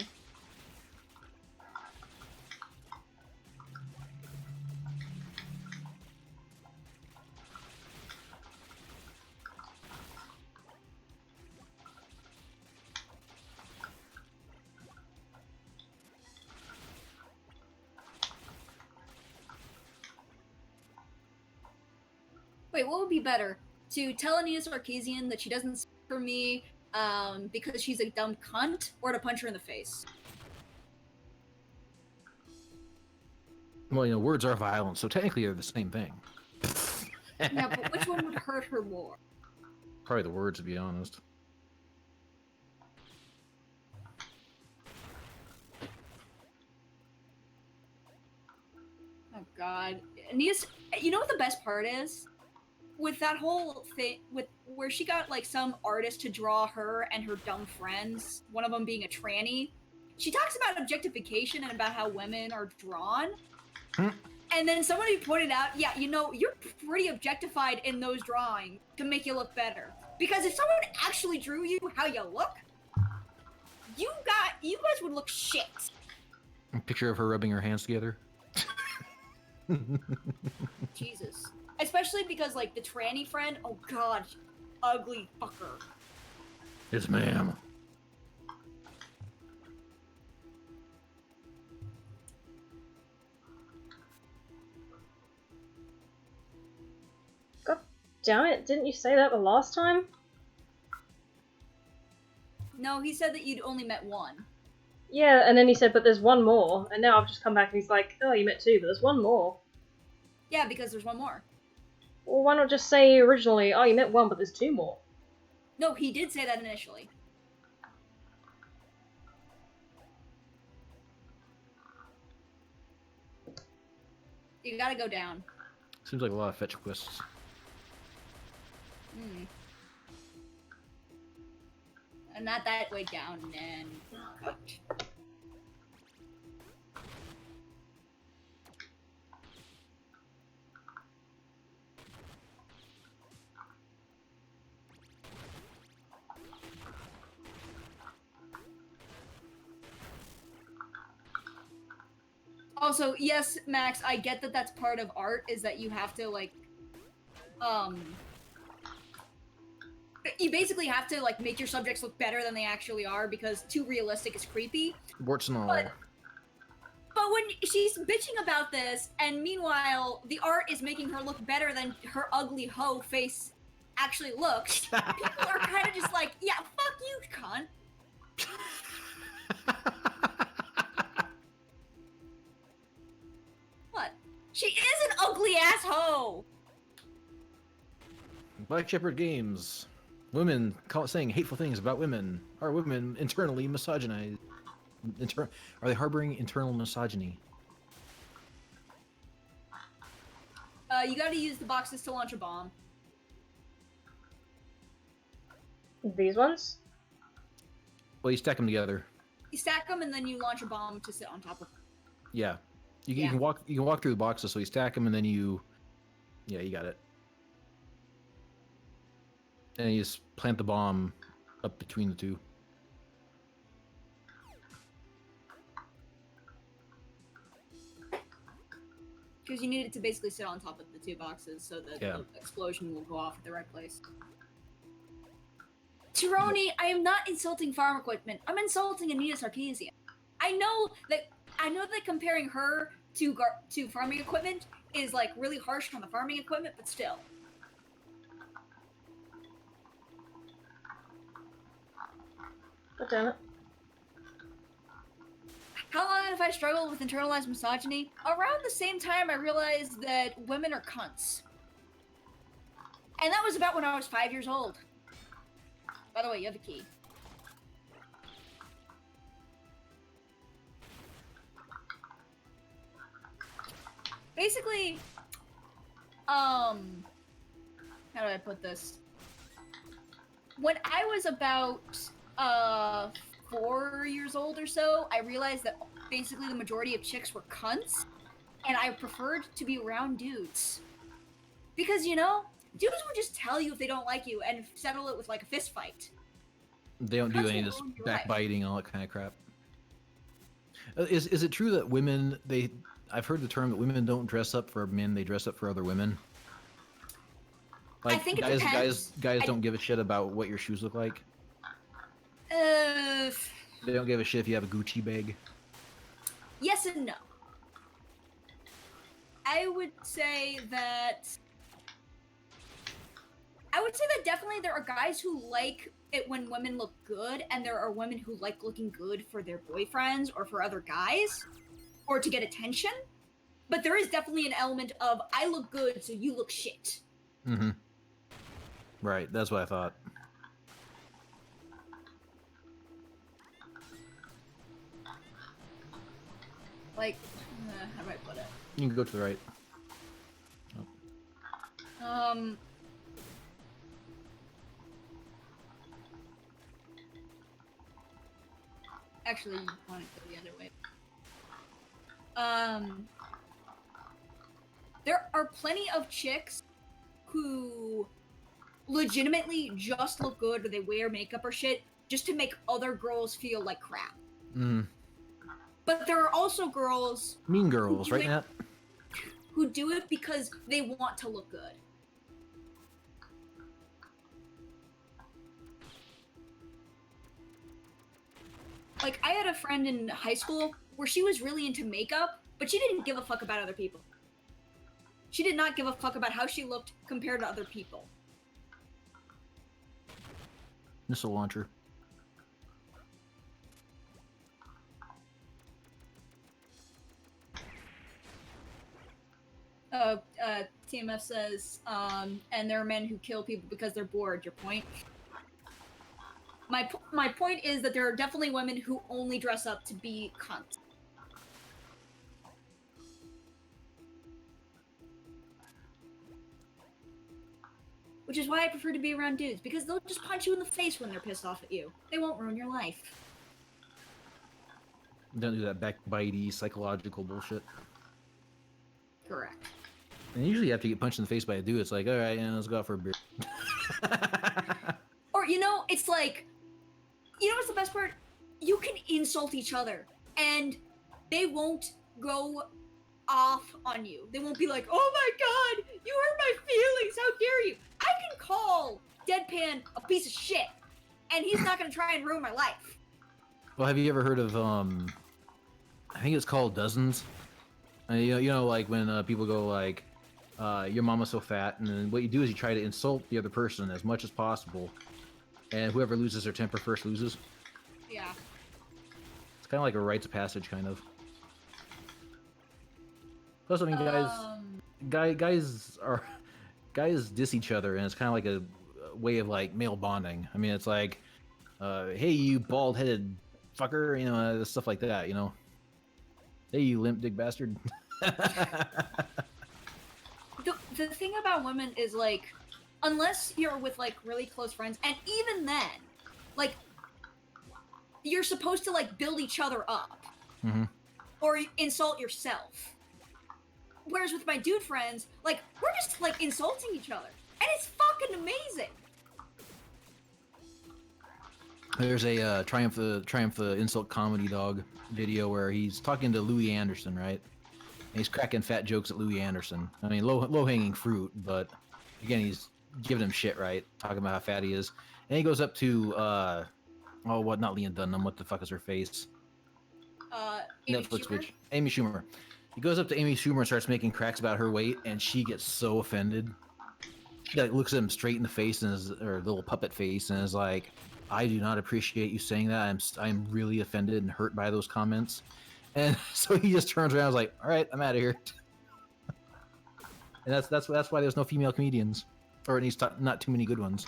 Wait, what would be better? To tell Anita Sarkeesian that she doesn't speak for me because she's a dumb cunt, or to punch her in the face? Well, you know, words are violence, so technically they're the same thing. Yeah, but which one would hurt her more? Probably the words, to be honest. Oh god. Anita, you know what the best part is? With that whole thing, with where she got like some artist to draw her and her dumb friends, one of them being a tranny, she talks about objectification and about how women are drawn. And then somebody pointed out, yeah, you know, you're pretty objectified in those drawings to make you look better. Because if someone actually drew you how you look, you guys would look shit. A picture of her rubbing her hands together. Jesus. Especially because, like, the tranny friend, oh god, ugly fucker. Yes, ma'am. God damn it, didn't you say that the last time? No, he said that you'd only met one. Yeah, and then he said, but there's one more, and now I've just come back and he's like, oh, you met two, but there's one more. Yeah, because there's one more. Well, why not just say originally, oh, you met one, but there's two more? No, he did say that initially. You gotta go down. Seems like a lot of fetch quests. And not that way down, and then cut. Also, yes, Max, I get that that's part of art, is that you have to, like, you basically have to, like, make your subjects look better than they actually are, because too realistic is creepy. Warts and all. But when she's bitching about this, and meanwhile, the art is making her look better than her ugly hoe face actually looks, people are kind of just like, yeah, fuck you, cunt. What? She is an ugly ass hoe! Black Shepherd Games. Women saying hateful things about women. Are women internally misogynized? Are they harboring internal misogyny? You gotta use the boxes to launch a bomb. These ones? Well, you stack them together. You stack them and then you launch a bomb to sit on top of them. Yeah. You Yeah. can walk through the boxes, so you stack them and then you... Yeah, you got it. And you just plant the bomb up between the two. Because you need it to basically sit on top of the two boxes so that Yeah. the explosion will go off at the right place. Tironi, I am not insulting farm equipment. I'm insulting Anita Sarkeesian. I know that comparing her to farming equipment is like really harsh on the farming equipment, but still. God damn it. How long have I struggled with internalized misogyny? Around the same time I realized that women are cunts. And that was about when I was 5 years old. By the way, you have a key. Basically, how do I put this? When I was about, 4 years old or so, I realized that basically the majority of chicks were cunts, and I preferred to be around dudes. Because, you know, dudes would just tell you if they don't like you and settle it with, like, a fist fight. They don't do any of this backbiting and all that kind of crap. Is it true that women, I've heard the term that women don't dress up for men, they dress up for other women? Like, I think it guys depends. don't give a shit about what your shoes look like? They don't give a shit if you have a Gucci bag? Yes and no. I would say that definitely there are guys who like it when women look good, and there are women who like looking good for their boyfriends or for other guys, or to get attention. But there is definitely an element of, I look good, so you look shit. Mm-hmm. Right, that's what I thought. Like, how do I put it? You can go to the right. Oh. Actually, you want to go the other way. There are plenty of chicks who legitimately just look good, or they wear makeup or shit just to make other girls feel like crap. Mm. But there are also girls... Mean girls, right, Nat? Who do it because they want to look good. Like, I had a friend in high school where she was really into makeup, but she didn't give a fuck about other people. She did not give a fuck about how she looked compared to other people. Missile launcher. TMF says, and there are men who kill people because they're bored. Your point? My point is that there are definitely women who only dress up to be cunts. Which is why I prefer to be around dudes, because they'll just punch you in the face when they're pissed off at you. They won't ruin your life. Don't do that backbitey psychological bullshit. Correct. And usually after you get punched in the face by a dude, it's like, alright, let's go out for a beer. Or, you know, it's like, you know what's the best part? You can insult each other, and they won't go off on you. They won't be like, oh my god, you hurt my feelings, how dare you. I can call Deadpan a piece of shit, and he's not gonna try and ruin my life. Well, have you ever heard of, I think it's called Dozens? You know, like when people go like, your mama's so fat, and then what you do is you try to insult the other person as much as possible, and whoever loses their temper first loses. Yeah. It's kind of like a rites of passage, kind of. Plus, I mean, guys diss each other, and it's kind of like a way of like male bonding. I mean, it's like, hey, you bald-headed fucker, you know, stuff like that, you know. Hey, you limp dick bastard. The thing about women is, like, unless you're with, like, really close friends, and even then, like, you're supposed to, like, build each other up. Mm-hmm. Or insult yourself. Whereas with my dude friends, like, we're just, like, insulting each other. And it's fucking amazing! There's a Triumph the Insult Comedy Dog video where he's talking to Louis Anderson, right? And he's cracking fat jokes at Louis Anderson. I mean, low-hanging fruit, but again, he's giving him shit, right? Talking about how fat he is. And he goes up to, not Leah Dunham, what the fuck is her face? Amy Netflix Schumer? bitch. Amy Schumer. He goes up to Amy Schumer and starts making cracks about her weight, and she gets so offended. She like, looks at him straight in the face, and her little puppet face, and is like, I do not appreciate you saying that. I'm really offended and hurt by those comments. And so he just turns around and is like, all right, I'm out of here. And that's why there's no female comedians. Or at least not too many good ones.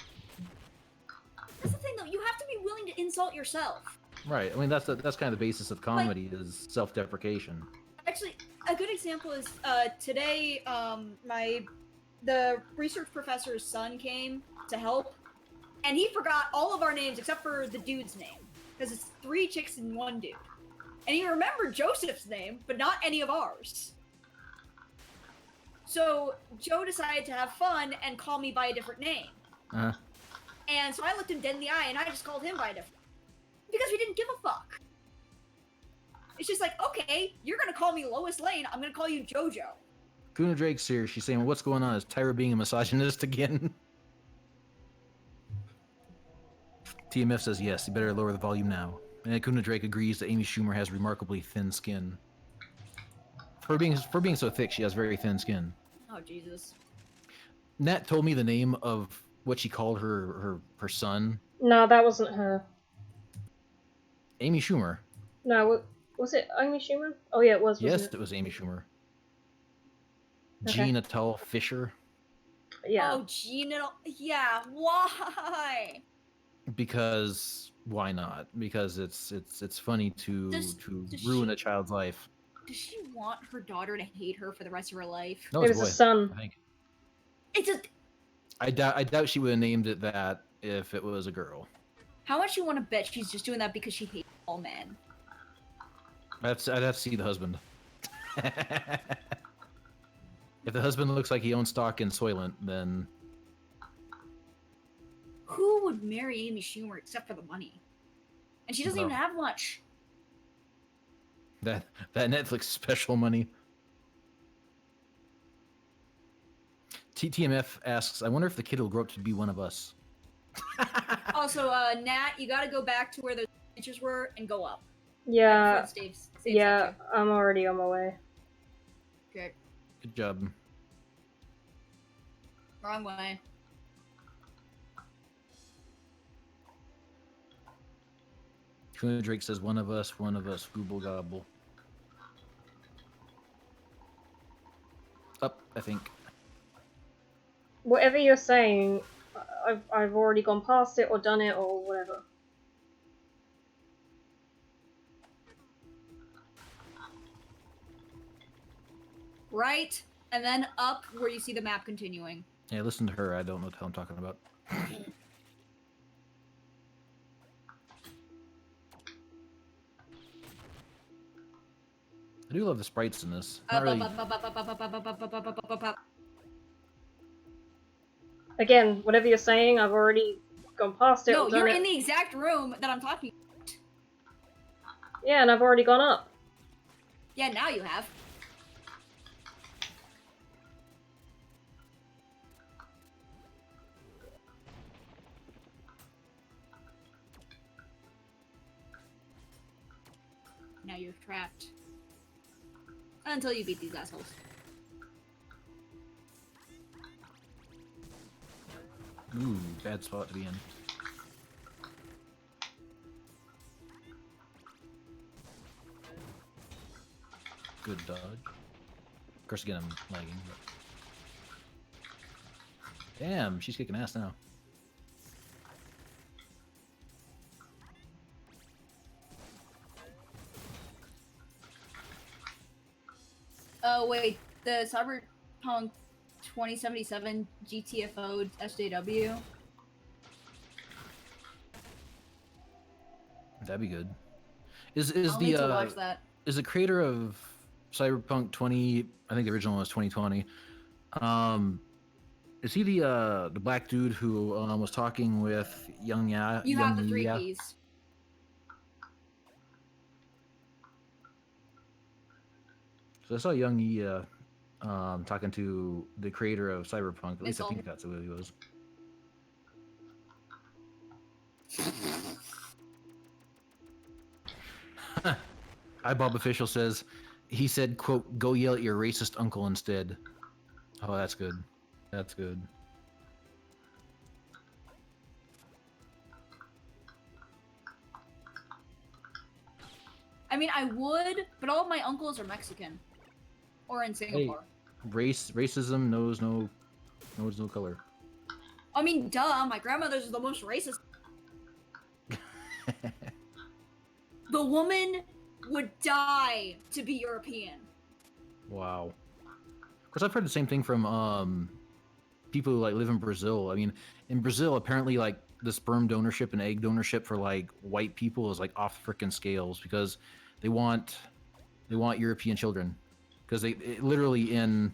That's the thing, though. You have to be willing to insult yourself. Right. I mean, that's kind of the basis of comedy, is self-deprecation. Actually, a good example is today. The research professor's son came to help, and he forgot all of our names except for the dude's name, because it's 3 chicks and 1 dude. And he remembered Joseph's name, but not any of ours. So Joe decided to have fun and call me by a different name. Uh-huh. And so I looked him dead in the eye, and I just called him by a different name. Because we didn't give a fuck. It's just like, okay, you're gonna call me Lois Lane, I'm gonna call you JoJo. Kuna Drake's here. She's saying, well, what's going on? Is Tyra being a misogynist again? TMF says, yes, you better lower the volume now. And Kuna Drake agrees that Amy Schumer has remarkably thin skin. For being so thick, she has very thin skin. Oh, Jesus. Nat told me the name of what she called her son. No, that wasn't her. Amy Schumer. No, was it Amy Schumer? Oh yeah, it was. Yes, it was Amy Schumer. Okay. Jean Attell Fisher. Yeah. Oh, Gina. Yeah, why? Because why not? Because it's funny to ruin a child's life. Does she want her daughter to hate her for the rest of her life? No, It it's was a a son. I think. It's a... I doubt she would have named it that if it was a girl. How much you want to bet she's just doing that because she hates all men? I'd have to see the husband. If the husband looks like he owns stock in Soylent, then... Who would marry Amy Schumer except for the money? And she doesn't No. even have much. That Netflix special money. TMF asks, I wonder if the kid will grow up to be one of us. Also, Nat, you gotta go back to where those pictures were and go up. Yeah. Before the Steve Yeah, section. I'm already on my way. Good. Good job. Wrong way. Kuna Drake says, one of us, gooble gobble. Up, I think. Whatever you're saying, I've already gone past it or done it or whatever. Right, and then up where you see the map continuing. Yeah, listen to her. I don't know what the hell I'm talking about. I do love the sprites in this. Not really... Up. Again, whatever you're saying, I've already gone past it No, or done you're it. in the exact room that I'm talking. Yeah, and I've already gone up. Yeah, now you have. Now you're trapped. Until you beat these assholes. Ooh, bad spot to be in. Good dodge. Of course, again, I'm lagging. But... Damn, she's kicking ass now. Oh, wait. The Cyberpunk 2077 GTFO SJW. That'd be good. Is I'll need to watch the that. is the creator of Cyberpunk 20? I think the original was 2020. Is he the black dude who was talking with Young Ya? You Young have the 3 Ya? keys. So I saw Young Yi talking to the creator of Cyberpunk. At least I think that's who he was. iBob official says he said, "quote Go yell at your racist uncle instead." Oh, that's good. That's good. I mean, I would, but all of my uncles are Mexican. Or in Singapore. Racism knows no color. I mean, duh, my grandmother's the most racist. The woman would die to be European. Wow. Of course, I've heard the same thing from people who like live in Brazil. I mean, in Brazil, apparently, like the sperm donorship and egg donorship for like white people is like off frickin' scales because they want European children because they literally in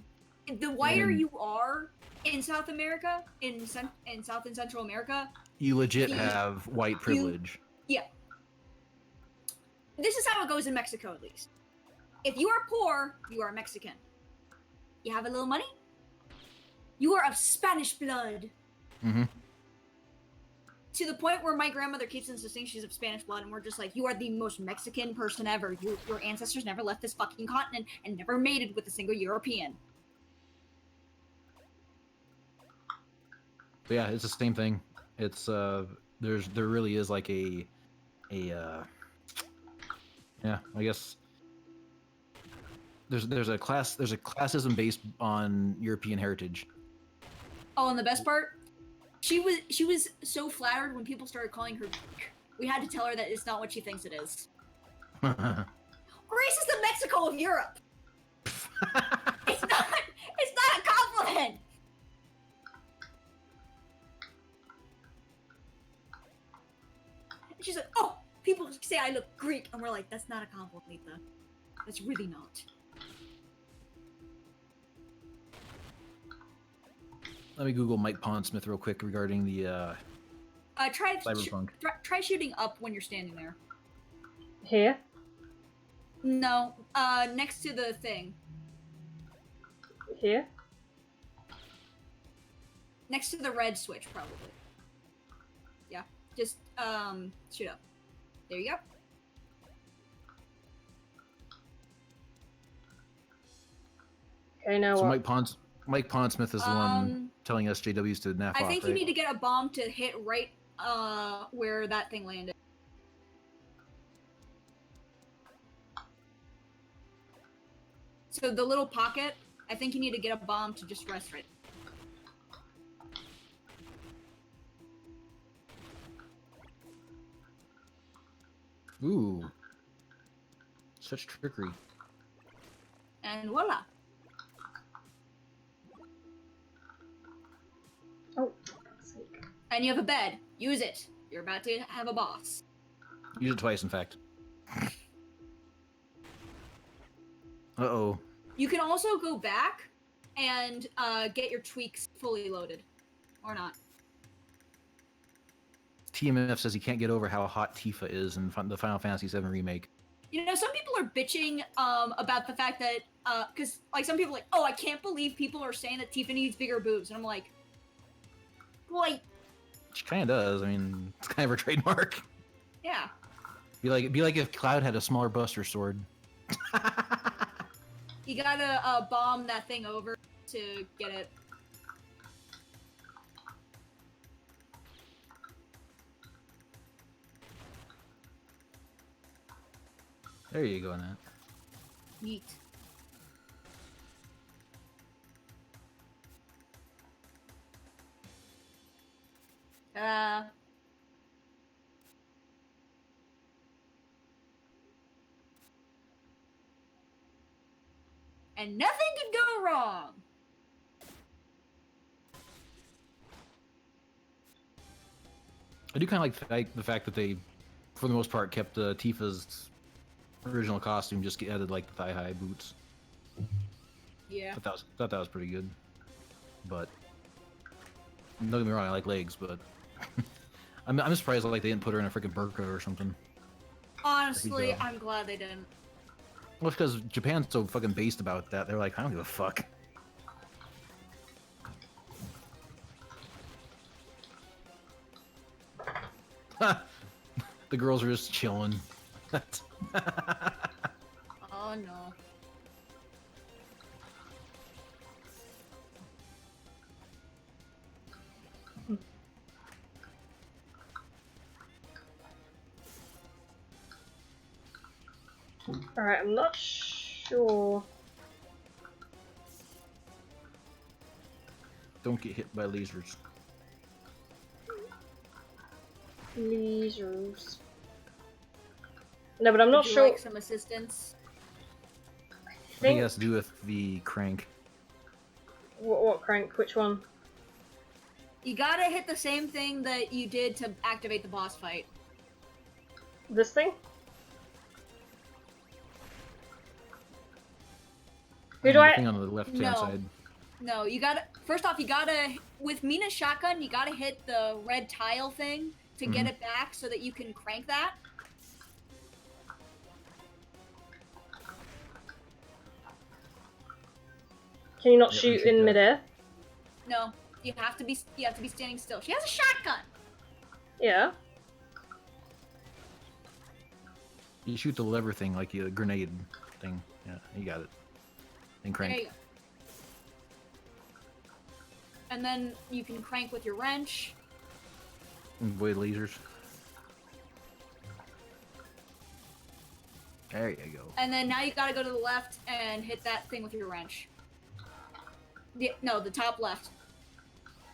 the whiter you are in South America, in South and Central America, you legit have white privilege. Yeah. This is how it goes in Mexico, at least. If you are poor, you are Mexican. You have a little money? You are of Spanish blood. Mm-hmm. To the point where my grandmother keeps insisting she's of Spanish blood, and we're just like, you are the most Mexican person ever. Your ancestors never left this fucking continent and never mated with a single European. But yeah, it's the same thing. It's there really is like a yeah, I guess there's a classism based on European heritage. Oh, and the best part, she was so flattered when people started calling her Greek. We had to tell her that it's not what she thinks it is. Greece is the Mexico of Europe. It's not a compliment. She's like, oh, people say I look Greek, and we're like, that's not a compliment, Lita. That's really not. Let me Google Mike Pondsmith real quick regarding the Cyberpunk. Try shooting up when you're standing there. Here? No, next to the thing. Here? Next to the red switch, probably. Yeah, just, shoot up. There you go. Okay, now So what? Mike Pondsmith is the one telling us JWs to nap off, I think you right? need to get a bomb to hit right, where that thing landed. So the little pocket, I think you need to get a bomb to just rest right. Ooh. Such trickery. And voila. Oh, for God's sake. And you have a bed. Use it. You're about to have a boss. Use it twice, in fact. Uh-oh. You can also go back and get your tweaks fully loaded. Or not. TMF says he can't get over how hot Tifa is in the Final Fantasy VII Remake. You know, some people are bitching about the fact that because like some people are like, oh, I can't believe people are saying that Tifa needs bigger boobs, and I'm like, well, She kind of does. I mean, it's kind of her trademark. yeah. Be like if Cloud had a smaller Buster Sword. You gotta bomb that thing over to get it. There you go, Nat. Yeet. And nothing could go wrong. I do kind of like the fact that they, for the most part, kept Tifa's original costume, just added like the thigh-high boots. Yeah. Thought that was pretty good. But don't get me wrong, I like legs, but I'm surprised like they didn't put her in a freaking burqa or something. Honestly, I'm glad they didn't. Well, it's because Japan's so fucking based about that. They're like, I don't give a fuck. The girls are just chilling. Oh no. Alright, I'm not sure. Don't get hit by lasers. Lasers. No, but I'm not Would you sure. like some assistance? I think it has to do with the crank. What crank? Which one? You gotta hit the same thing that you did to activate the boss fight. This thing? Who do The I? thing on the left-hand No. side. No, you gotta. First off, you gotta. With Mina's shotgun, you gotta hit the red tile thing to get it back so that you can crank that. Can you not Yeah, shoot shoot in that. midair? No, you have to be standing still. She has a shotgun. Yeah. You shoot the lever thing like a grenade thing. Yeah, you got it. And crank. There you go. And then you can crank with your wrench. Avoid lasers. There you go. And then now you gotta go to the left and hit that thing with your wrench. No, the top left.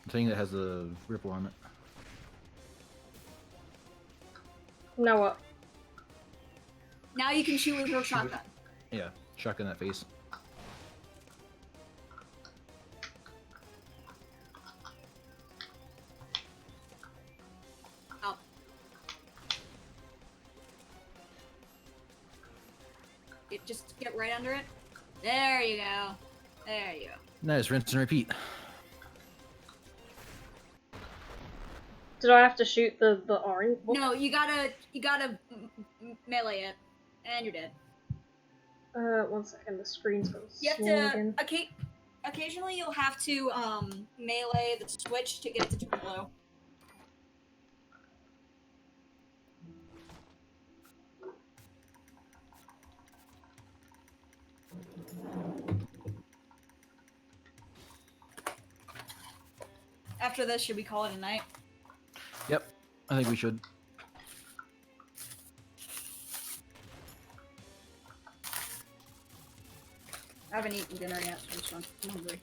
The thing that has a ripple on it. Now what? Now you can shoot with your shotgun. Yeah, shotgun that face. Oh. Just get right under it. There you go. There you go. Nice, rinse and repeat. Did I have to shoot the orange? What? No, you gotta melee it, and you're dead. 1 second. The screen's gone You have small to. again. Occasionally, you'll have to melee the switch to get it to turn low. After this, should we call it a night? Yep, I think we should. I haven't eaten dinner yet, so I'm hungry.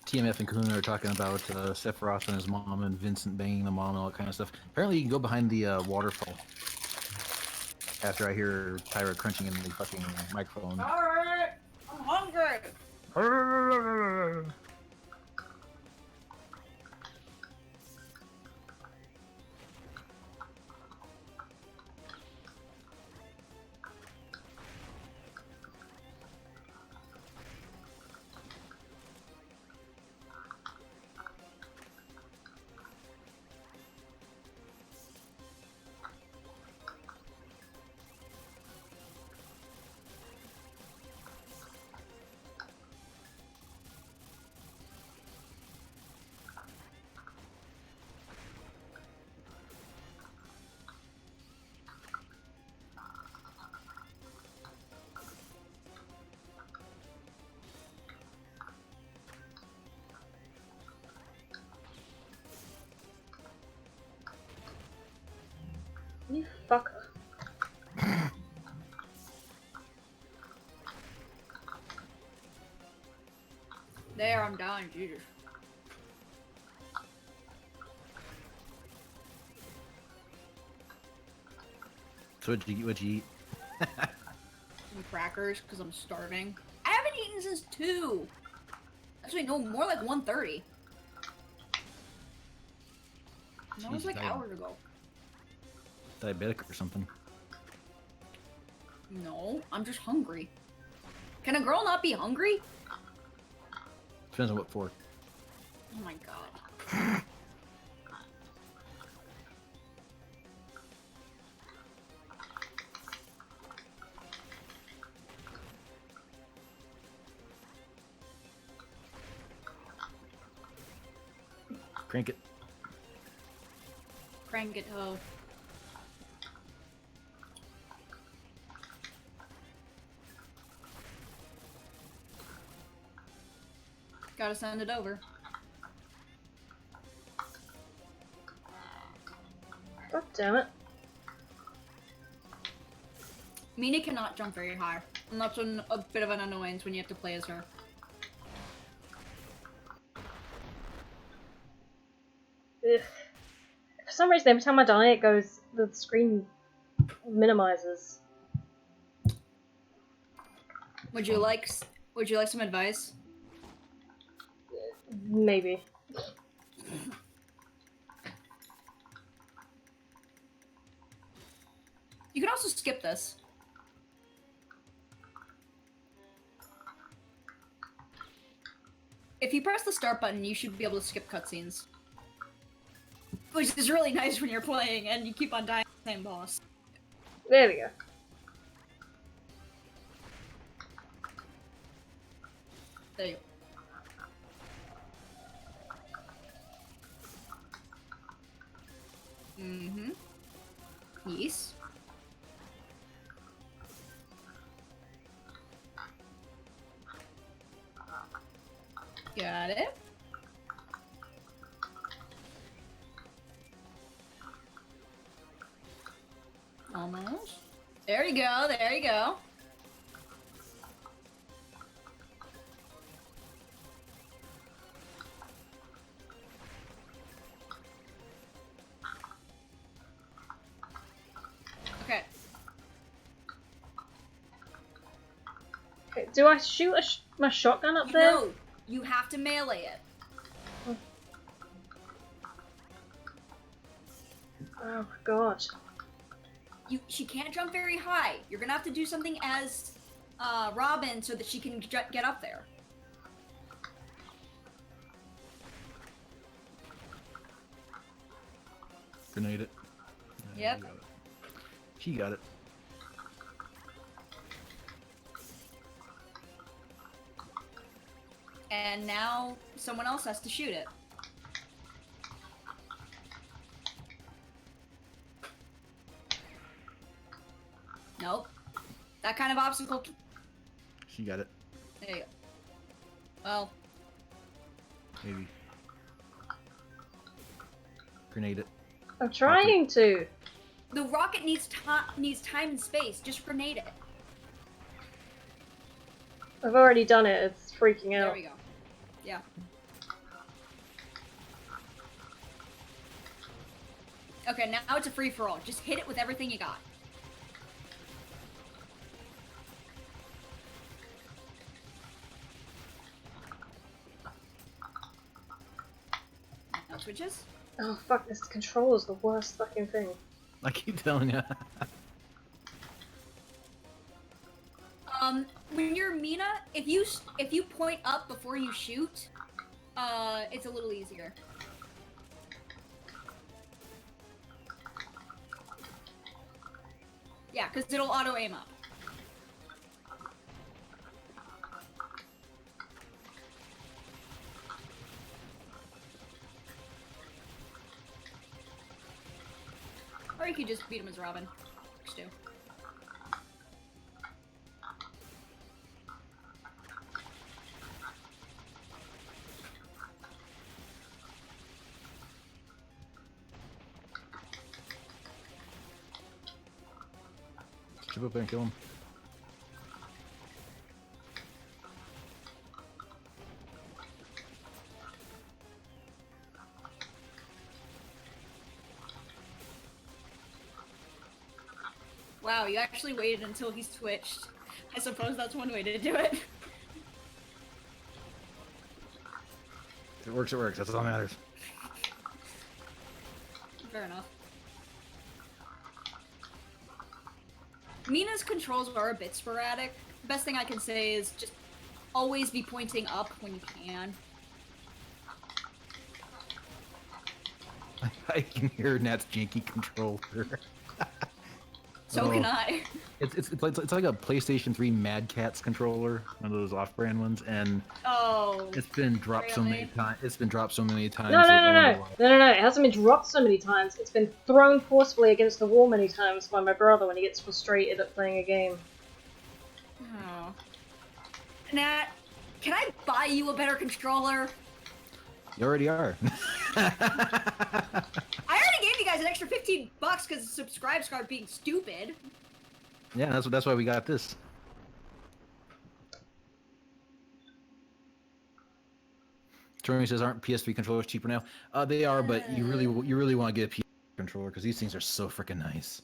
TMF and Kahuna are talking about Sephiroth and his mom and Vincent banging the mom and all that kind of stuff. Apparently you can go behind the waterfall. After I hear Tyra crunching in the fucking microphone. Alright! I'm hungry! There, I'm dying, Jesus. So what'd you eat? Some crackers, because I'm starving. I haven't eaten since 2. Actually, no, more like 1:30. That was like hours ago. Diabetic or something. No, I'm just hungry. Can a girl not be hungry? Depends on what for. Oh my god. Crank it. Crank it, ho. Gotta send it over. God damn it. Mina cannot jump very high. And that's a bit of an annoyance when you have to play as her. Ugh. For some reason, every time I die, it goes. The screen minimizes. Would you like some advice? Maybe. You can also skip this. If you press the start button, you should be able to skip cutscenes. Which is really nice when you're playing and you keep on dying to the same boss. There we go. There you go. Mm-hmm. Yes. Got it. Almost. There you go, there you go. Okay. Okay, do I shoot my shotgun up there? No, you have to melee it. Oh my god. She can't jump very high. You're gonna have to do something as Robin so that she can get up there. Grenade it. Yep. She got it. And now someone else has to shoot it. Nope. That kind of obstacle. She got it. There you go. Well. Maybe. Grenade it. I'm trying to. The rocket needs time and space. Just grenade it. I've already done it. It's freaking There out. we go. Yeah. Okay, now it's a free-for-all. Just hit it with everything you got. Now switches. Oh fuck! This control is the worst fucking thing. I keep telling you. When you're Mina, if you point up before you shoot, it's a little easier. Yeah, because it'll auto aim up. Or you could just beat him as Robin. Works too. Jump up there and kill him. wow, you actually waited until he switched. I suppose that's one way to do it. If it works, it works. That's all that matters. Fair enough. Mina's controls are a bit sporadic. The best thing I can say is just always be pointing up when you can. I can hear Nat's janky controller. So can I. It's like a PlayStation 3 Mad Catz controller, one of those off-brand ones, and it's been dropped so many times. It's been dropped so many times. No. It hasn't been dropped so many times. It's been thrown forcefully against the wall many times by my brother when he gets frustrated at playing a game. Oh. Nat, can I buy you a better controller? You already are. I already gave you guys an extra $15 because the subscribe card being stupid. Yeah, that's why we got this. Tony says, "Aren't PS3 controllers cheaper now?" They are, but you really want to get a PS3 controller because these things are so freaking nice.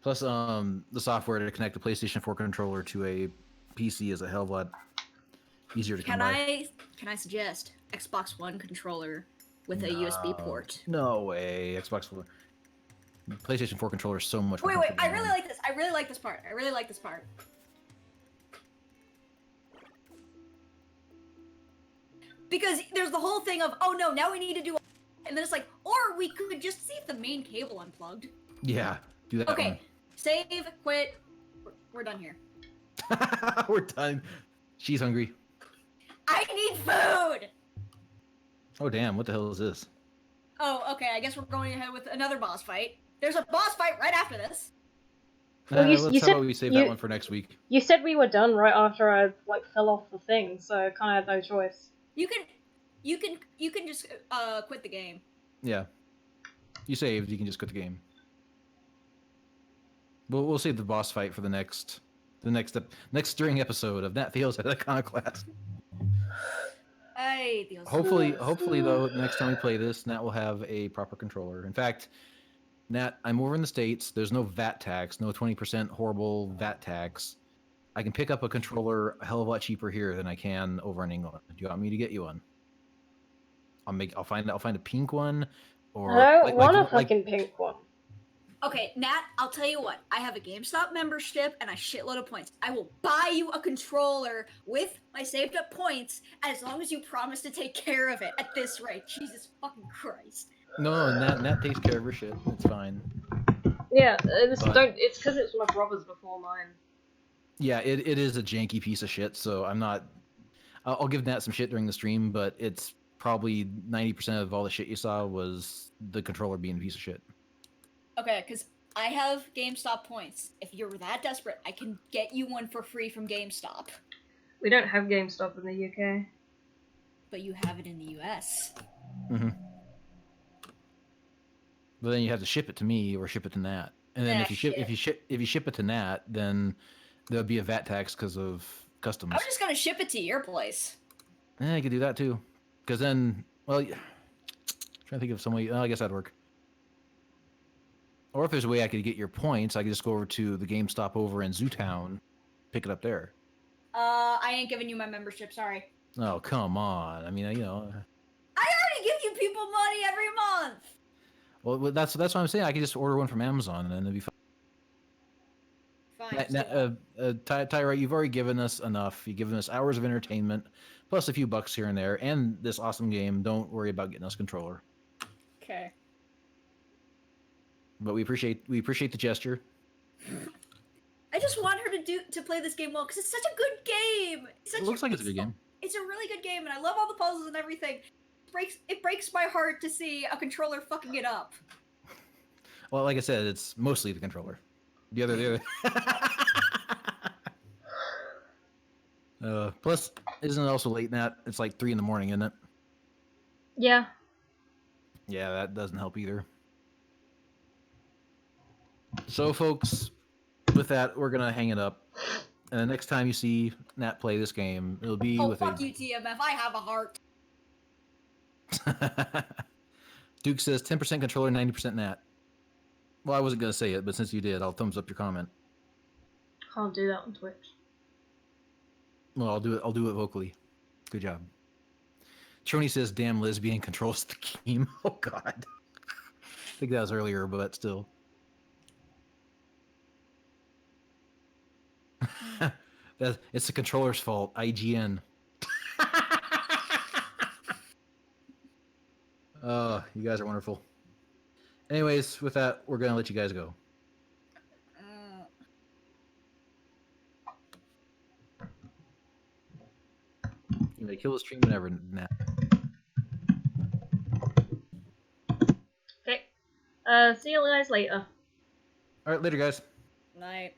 Plus, the software to connect the PlayStation 4 controller to a PC is a hell of a lot easier to come by. Can I suggest Xbox One controller with a USB port? No way, Xbox 4. PlayStation 4 controller is so much more Wait, I comfortable. really like this. I really like this part. I really like this part. Because there's the whole thing of, oh no, now we need to do, and then it's like, or we could just see if the main cable unplugged. Yeah, do that. Okay, one. save, quit. We're done here. We're done. She's hungry. I need food! Oh damn, what the hell is this? Oh, okay, I guess we're going ahead with another boss fight. There's a boss fight right after this. Well, How about we save that one for next week? You said we were done right after I fell off the thing, so I kind of had no choice. You can just quit the game. Yeah. You saved, you can just quit the game. We'll save the boss fight for the next stirring episode of Nat Fails at Iconoclasts. Hey, Dios. Hopefully though, next time we play this, Nat will have a proper controller. In fact, Nat, I'm over in the States. There's no VAT tax, no 20% horrible VAT tax. I can pick up a controller a hell of a lot cheaper here than I can over in England. Do you want me to get you one? I'll find a pink one, or I don't want a fucking pink one. Okay, Nat, I'll tell you what. I have a GameStop membership and a shitload of points. I will buy you a controller with my saved up points as long as you promise to take care of it at this rate. Jesus fucking Christ. No, Nat takes care of her shit. It's fine. Yeah, it's because it's my brother's before mine. Yeah, it is a janky piece of shit, so I'm not... I'll give Nat some shit during the stream, but it's probably 90% of all the shit you saw was the controller being a piece of shit. Okay, because I have GameStop points. If you're that desperate, I can get you one for free from GameStop. We don't have GameStop in the UK. But you have it in the US. Mm-hmm. But then you have to ship it to me or ship it to Nat. And then if you ship it to Nat, then there'll be a VAT tax because of customs. I was just gonna ship it to your place. Yeah, you could do that too. Because then, well, I'm trying to think of some way. I guess that'd work. Or if there's a way I could get your points, I could just go over to the GameStop over in Zootown, pick it up there. I ain't giving you my membership, sorry. Oh, come on. I mean, you know. I already give you people money every month! Well, that's what I'm saying. I could just order one from Amazon and then it'd be fine. Tyra, you've already given us enough. You've given us hours of entertainment, plus a few bucks here and there, and this awesome game. Don't worry about getting us a controller. Okay. But we appreciate the gesture. I just want her to play this game well because it's such a good game. It looks like it's a good game. It's a really good game, and I love all the puzzles and everything. It breaks my heart to see a controller fucking it up. Well, like I said, it's mostly the controller. The other. Plus, isn't it also late, Nat? It's like 3 a.m, isn't it? Yeah. Yeah, that doesn't help either. So, folks, with that, we're gonna hang it up. And the next time you see Nat play this game, it'll be with fuck you, TMF. I have a heart. Duke says 10% controller, 90% Nat. Well, I wasn't gonna say it, but since you did, I'll thumbs up your comment. Can't do that on Twitch. Well, I'll do it. I'll do it vocally. Good job. Trony says, "Damn, lesbian controls the game." Oh God. I think that was earlier, but still. It's the controller's fault. IGN. Oh, you guys are wonderful. Anyways, with that, we're gonna let you guys go. You may kill the stream whenever now. Okay. See you guys later. All right, later, guys. Night.